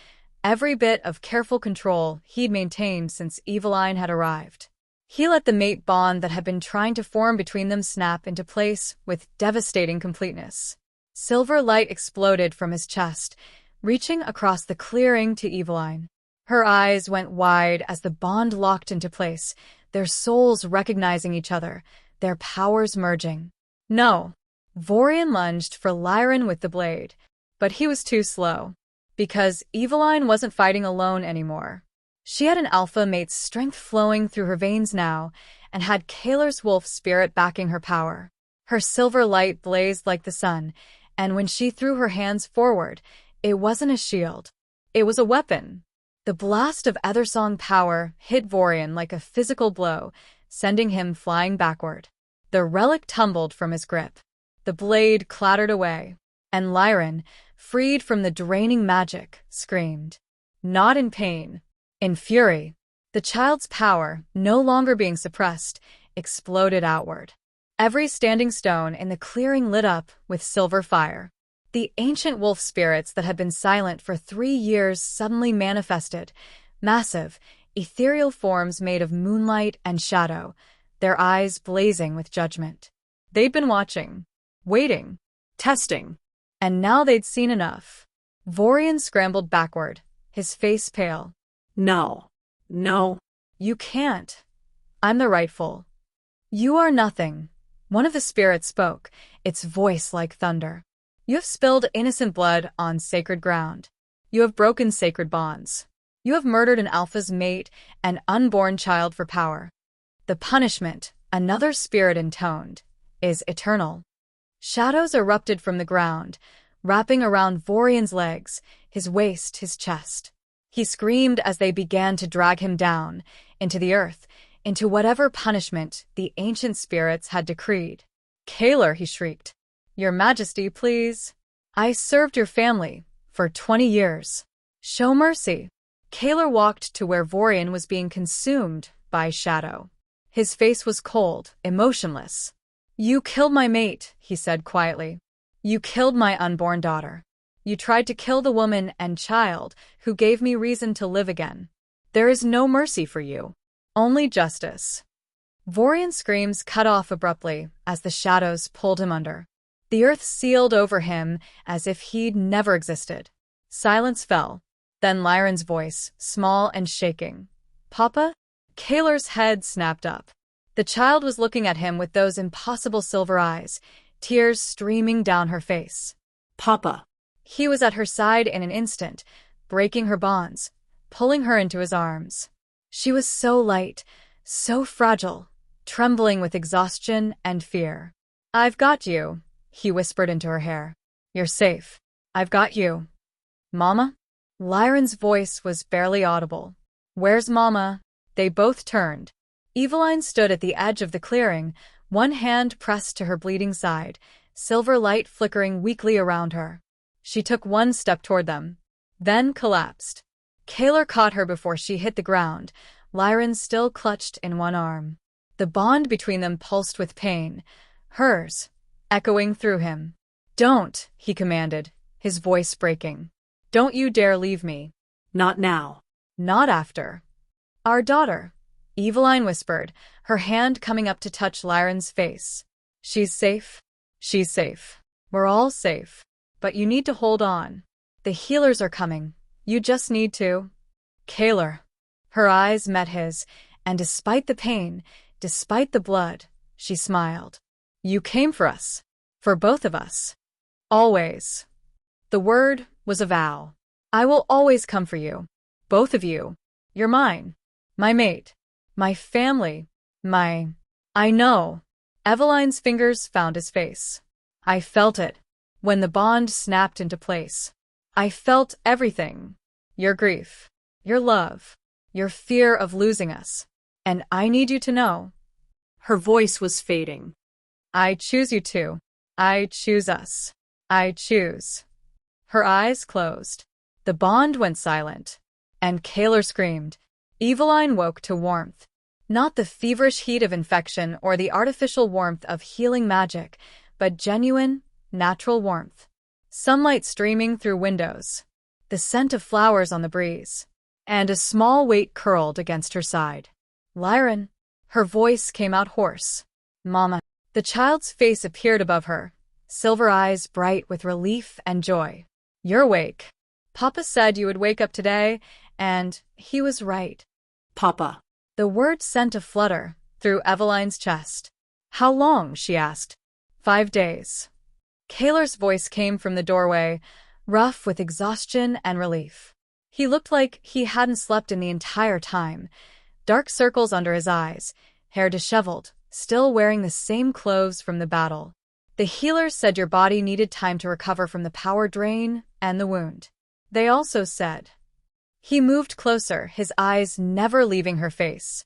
every bit of careful control he'd maintained since Eveline had arrived. He let the mate bond that had been trying to form between them snap into place with devastating completeness. Silver light exploded from his chest, reaching across the clearing to Eveline. Her eyes went wide as the bond locked into place, their souls recognizing each other, their powers merging. No. Vorian lunged for Lyran with the blade, but he was too slow. Because Eveline wasn't fighting alone anymore. She had an alpha mate's strength flowing through her veins now, and had Kaylor's wolf spirit backing her power. Her silver light blazed like the sun, and when she threw her hands forward, it wasn't a shield. It was a weapon. The blast of Ethersong power hit Vorian like a physical blow, sending him flying backward. The relic tumbled from his grip. The blade clattered away, and Lyran, freed from the draining magic, screamed. Not in pain. In fury. The child's power, no longer being suppressed, exploded outward. Every standing stone in the clearing lit up with silver fire. The ancient wolf spirits that had been silent for 3 years suddenly manifested, massive, ethereal forms made of moonlight and shadow, their eyes blazing with judgment. They'd been watching, waiting, testing, and now they'd seen enough. Vorian scrambled backward, his face pale. no. No. You can't. I'm the rightful. You are nothing. One of the spirits spoke, its voice like thunder. You have spilled innocent blood on sacred ground. You have broken sacred bonds. You have murdered an alpha's mate, an unborn child for power. The punishment, another spirit intoned, is eternal. Shadows erupted from the ground, wrapping around Vorian's legs, his waist, his chest. He screamed as they began to drag him down, into the earth, into whatever punishment the ancient spirits had decreed. Kaylor, he shrieked. Your Majesty, please. I served your family for 20 years. Show mercy. Kaylor walked to where Vorian was being consumed by shadow. His face was cold, emotionless. You killed my mate, he said quietly. You killed my unborn daughter. You tried to kill the woman and child who gave me reason to live again. There is no mercy for you. Only justice. Vorian's screams cut off abruptly as the shadows pulled him under. The earth sealed over him as if he'd never existed. Silence fell. Then Lyran's voice, small and shaking. Papa? Kaylor's head snapped up. The child was looking at him with those impossible silver eyes, tears streaming down her face. Papa. He was at her side in an instant, breaking her bonds, pulling her into his arms. She was so light, so fragile, trembling with exhaustion and fear. I've got you, he whispered into her hair. You're safe. I've got you. Mama? Lyran's voice was barely audible. Where's Mama? They both turned. Eveline stood at the edge of the clearing, one hand pressed to her bleeding side, silver light flickering weakly around her. She took one step toward them, then collapsed. Kaylor caught her before she hit the ground, Lyran still clutched in one arm. The bond between them pulsed with pain, hers, echoing through him. Don't, he commanded, his voice breaking. Don't you dare leave me. Not now. Not after. Our daughter, Eveline whispered, her hand coming up to touch Lyran's face. She's safe. She's safe. We're all safe. But you need to hold on. The healers are coming. You just need to. Kaylor. Her eyes met his, and despite the pain, despite the blood, she smiled. You came for us. For both of us. Always. The word was a vow. I will always come for you. Both of you. You're mine. My mate. My family. I know. Eveline's fingers found his face. I felt it. When the bond snapped into place. I felt everything. Your grief. Your love. Your fear of losing us. And I need you to know. Her voice was fading. I choose you too. I choose us. I choose. Her eyes closed. The bond went silent. And Kaylor screamed. Eveline woke to warmth. Not the feverish heat of infection or the artificial warmth of healing magic, but genuine, natural warmth. Sunlight streaming through windows. The scent of flowers on the breeze. And a small weight curled against her side. Lyran. Her voice came out hoarse. Mama. The child's face appeared above her, silver eyes bright with relief and joy. You're awake. Papa said you would wake up today, and he was right. Papa. The word sent a flutter through Eveline's chest. How long? She asked. 5 days. Kaylor's voice came from the doorway, rough with exhaustion and relief. He looked like he hadn't slept in the entire time. Dark circles under his eyes, hair disheveled, still wearing the same clothes from the battle. The healers said your body needed time to recover from the power drain and the wound. They also said. He moved closer, his eyes never leaving her face.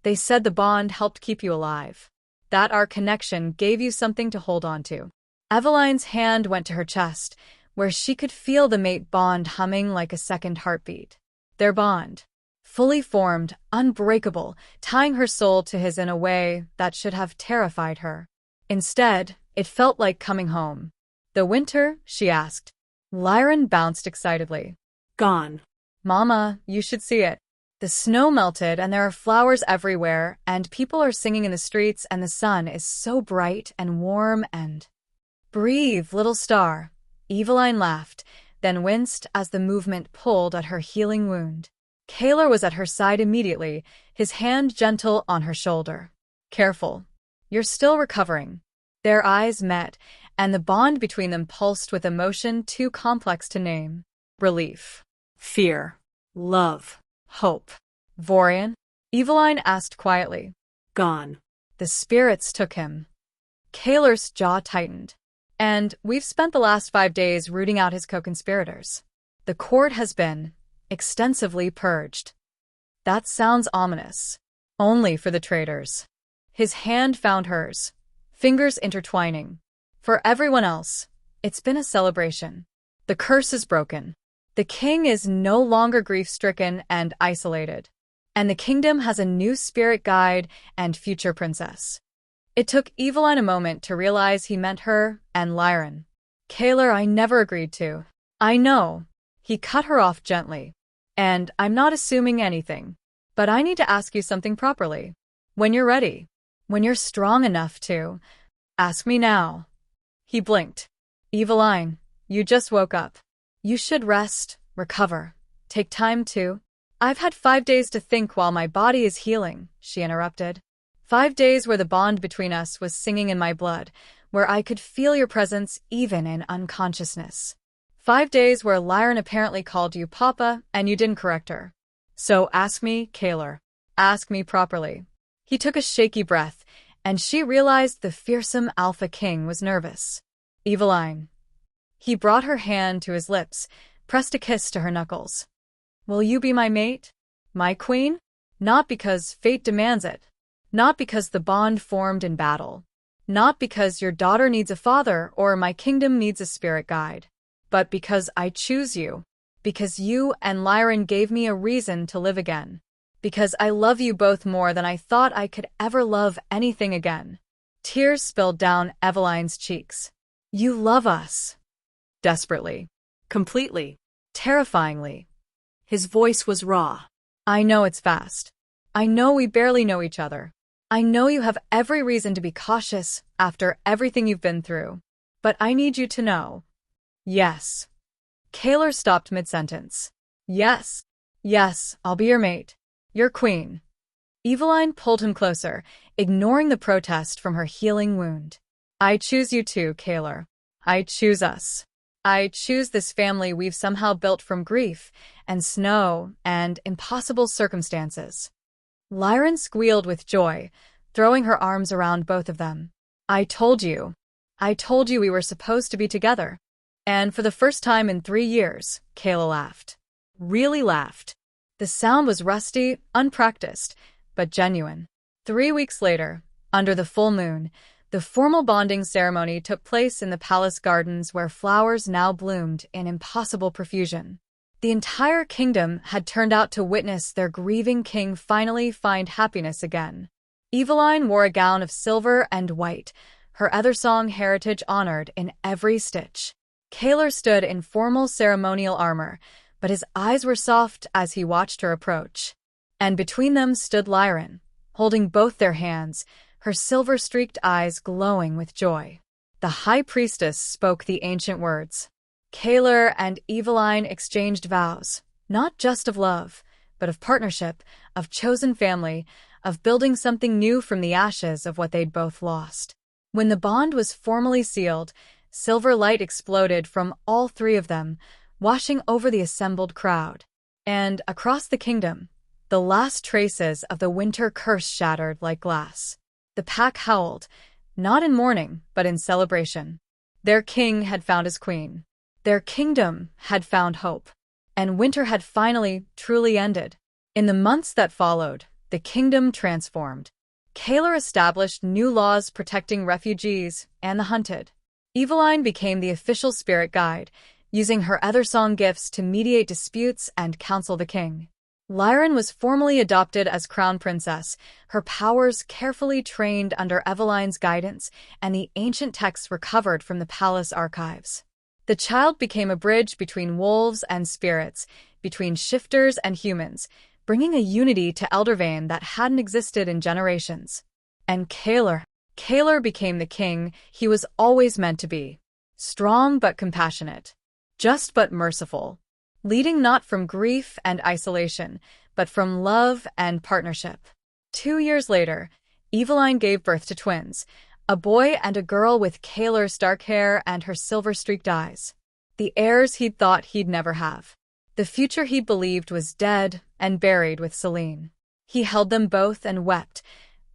They said the bond helped keep you alive. That our connection gave you something to hold on to. Eveline's hand went to her chest, where she could feel the mate bond humming like a second heartbeat. Their bond. Fully formed, unbreakable, tying her soul to his in a way that should have terrified her. Instead, it felt like coming home. The winter? She asked. Lyran bounced excitedly. Gone. Mama, you should see it. The snow melted and there are flowers everywhere and people are singing in the streets and the sun is so bright and warm and… Breathe, little star. Eveline laughed, then winced as the movement pulled at her healing wound. Kaylor was at her side immediately, his hand gentle on her shoulder. Careful. You're still recovering. Their eyes met, and the bond between them pulsed with emotion too complex to name. Relief. Fear. Love. Hope. Vorian? Eveline asked quietly. Gone. The spirits took him. Kaylor's jaw tightened. And we've spent the last 5 days rooting out his co-conspirators. The court has been extensively purged. That sounds ominous. Only for the traitors. His hand found hers, fingers intertwining. For everyone else, it's been a celebration. The curse is broken. The king is no longer grief-stricken and isolated. And the kingdom has a new spirit guide and future princess. It took Eveline a moment to realize he meant her and Lyran. Kaylor, I never agreed to. I know. He cut her off gently. And I'm not assuming anything. But I need to ask you something properly. When you're ready. When you're strong enough to. Ask me now. He blinked. Eveline, you just woke up. You should rest, recover. Take time to. I've had 5 days to think while my body is healing, she interrupted. 5 days where the bond between us was singing in my blood, where I could feel your presence even in unconsciousness. 5 days where Lyran apparently called you Papa and you didn't correct her. So ask me, Kaylor. Ask me properly. He took a shaky breath, and she realized the fearsome Alpha King was nervous. Eveline. He brought her hand to his lips, pressed a kiss to her knuckles. Will you be my mate? My queen? Not because fate demands it. Not because the bond formed in battle. Not because your daughter needs a father or my kingdom needs a spirit guide. But because I choose you. Because you and Lyran gave me a reason to live again. Because I love you both more than I thought I could ever love anything again. Tears spilled down Eveline's cheeks. You love us. Desperately. Completely. Terrifyingly. His voice was raw. I know it's fast. I know we barely know each other. I know you have every reason to be cautious after everything you've been through. But I need you to know. Yes. Kaylor stopped mid-sentence. Yes. Yes, I'll be your mate. Your queen. Eveline pulled him closer, ignoring the protest from her healing wound. I choose you too, Kaylor. I choose us. I choose this family we've somehow built from grief and snow and impossible circumstances. Lyran squealed with joy, throwing her arms around both of them. I told you. I told you we were supposed to be together. And for the first time in 3 years, Kayla laughed. Really laughed. The sound was rusty, unpracticed, but genuine. 3 weeks later, under the full moon, the formal bonding ceremony took place in the palace gardens where flowers now bloomed in impossible profusion. The entire kingdom had turned out to witness their grieving king finally find happiness again. Eveline wore a gown of silver and white, her Ethersong heritage honored in every stitch. Kaler stood in formal ceremonial armor, but his eyes were soft as he watched her approach. And between them stood Lyran, holding both their hands, her silver-streaked eyes glowing with joy. The high priestess spoke the ancient words. Kaler and Eveline exchanged vows, not just of love, but of partnership, of chosen family, of building something new from the ashes of what they'd both lost. When the bond was formally sealed, silver light exploded from all three of them, washing over the assembled crowd. And across the kingdom, the last traces of the winter curse shattered like glass. The pack howled, not in mourning, but in celebration. Their king had found his queen. Their kingdom had found hope. And winter had finally, truly ended. In the months that followed, the kingdom transformed. Kaler established new laws protecting refugees and the hunted. Eveline became the official spirit guide, using her Ethersong gifts to mediate disputes and counsel the king. Lyran was formally adopted as crown princess, her powers carefully trained under Eveline's guidance, and the ancient texts recovered from the palace archives. The child became a bridge between wolves and spirits, between shifters and humans, bringing a unity to Eldervane that hadn't existed in generations. And Kaler became the king he was always meant to be. Strong but compassionate. Just but merciful. Leading not from grief and isolation, but from love and partnership. 2 years later, Eveline gave birth to twins, a boy and a girl with Kaler's dark hair and her silver-streaked eyes. The heirs he'd thought he'd never have. The future he believed was dead and buried with Celine. He held them both and wept,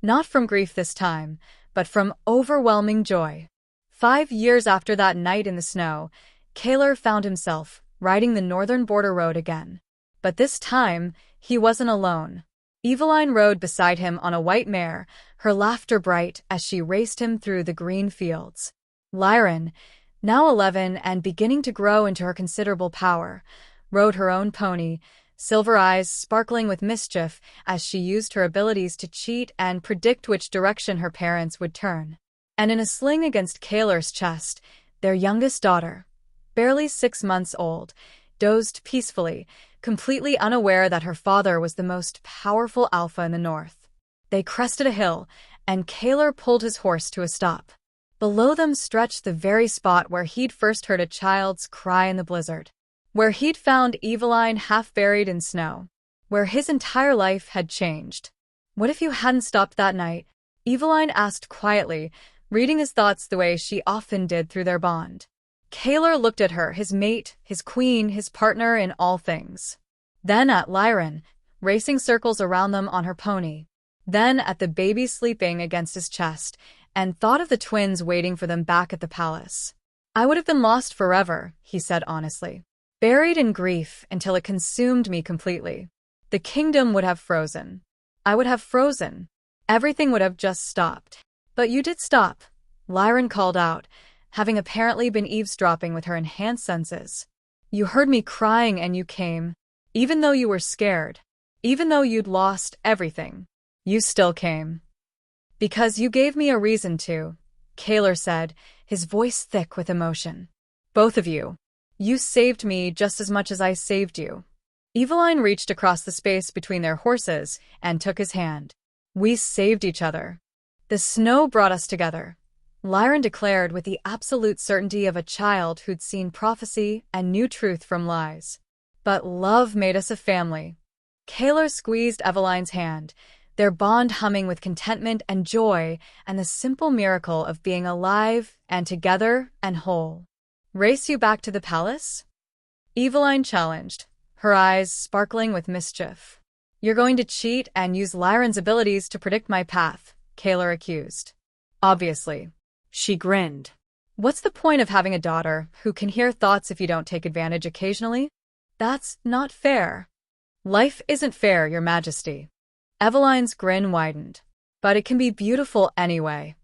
not from grief this time, but from overwhelming joy. 5 years after that night in the snow, Kaler found himself riding the northern border road again. But this time, he wasn't alone. Eveline rode beside him on a white mare, her laughter bright as she raced him through the green fields. Lyran, now 11 and beginning to grow into her considerable power, rode her own pony, silver eyes sparkling with mischief as she used her abilities to cheat and predict which direction her parents would turn. And in a sling against Kaler's chest, their youngest daughter, barely 6 months old, dozed peacefully, completely unaware that her father was the most powerful alpha in the north. They crested a hill, and Kaler pulled his horse to a stop. Below them stretched the very spot where he'd first heard a child's cry in the blizzard, where he'd found Eveline half buried in snow, where his entire life had changed. What if you hadn't stopped that night? Eveline asked quietly, reading his thoughts the way she often did through their bond. Kaler looked at her, his mate, his queen, his partner in all things. Then at Lyran, racing circles around them on her pony. Then at the baby sleeping against his chest, and thought of the twins waiting for them back at the palace. I would have been lost forever, he said honestly. Buried in grief until it consumed me completely. The kingdom would have frozen. I would have frozen. Everything would have just stopped. But you did stop, Lyran called out, having apparently been eavesdropping with her enhanced senses. You heard me crying and you came. Even though you were scared. Even though you'd lost everything. You still came. Because you gave me a reason to, Kaler said, his voice thick with emotion. Both of you. You saved me just as much as I saved you. Eveline reached across the space between their horses and took his hand. We saved each other. The snow brought us together. Lyran declared with the absolute certainty of a child who'd seen prophecy and knew truth from lies. But love made us a family. Kaler squeezed Eveline's hand, their bond humming with contentment and joy and the simple miracle of being alive and together and whole. Race you back to the palace? Eveline challenged, her eyes sparkling with mischief. You're going to cheat and use Lyran's abilities to predict my path, Kaler accused. Obviously. She grinned. What's the point of having a daughter who can hear thoughts if you don't take advantage occasionally? That's not fair. Life isn't fair, Your Majesty. Eveline's grin widened. But it can be beautiful anyway.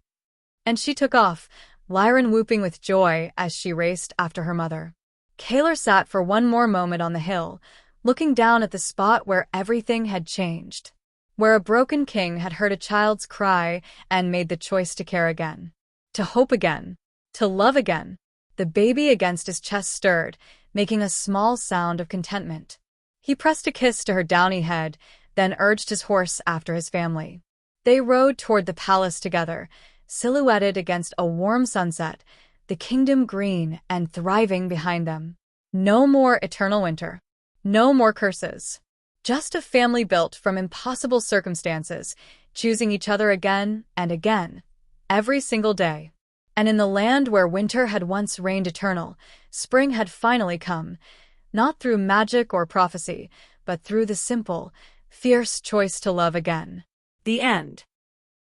And she took off, Lyran whooping with joy as she raced after her mother. Kalar sat for one more moment on the hill, looking down at the spot where everything had changed. Where a broken king had heard a child's cry and made the choice to care again. To hope again. To love again. The baby against his chest stirred, making a small sound of contentment. He pressed a kiss to her downy head, then urged his horse after his family. They rode toward the palace together, silhouetted against a warm sunset, the kingdom green and thriving behind them. No more eternal winter. No more curses. Just a family built from impossible circumstances, choosing each other again and again, every single day. And in the land where winter had once reigned eternal, spring had finally come, not through magic or prophecy, but through the simple, fierce choice to love again. The end.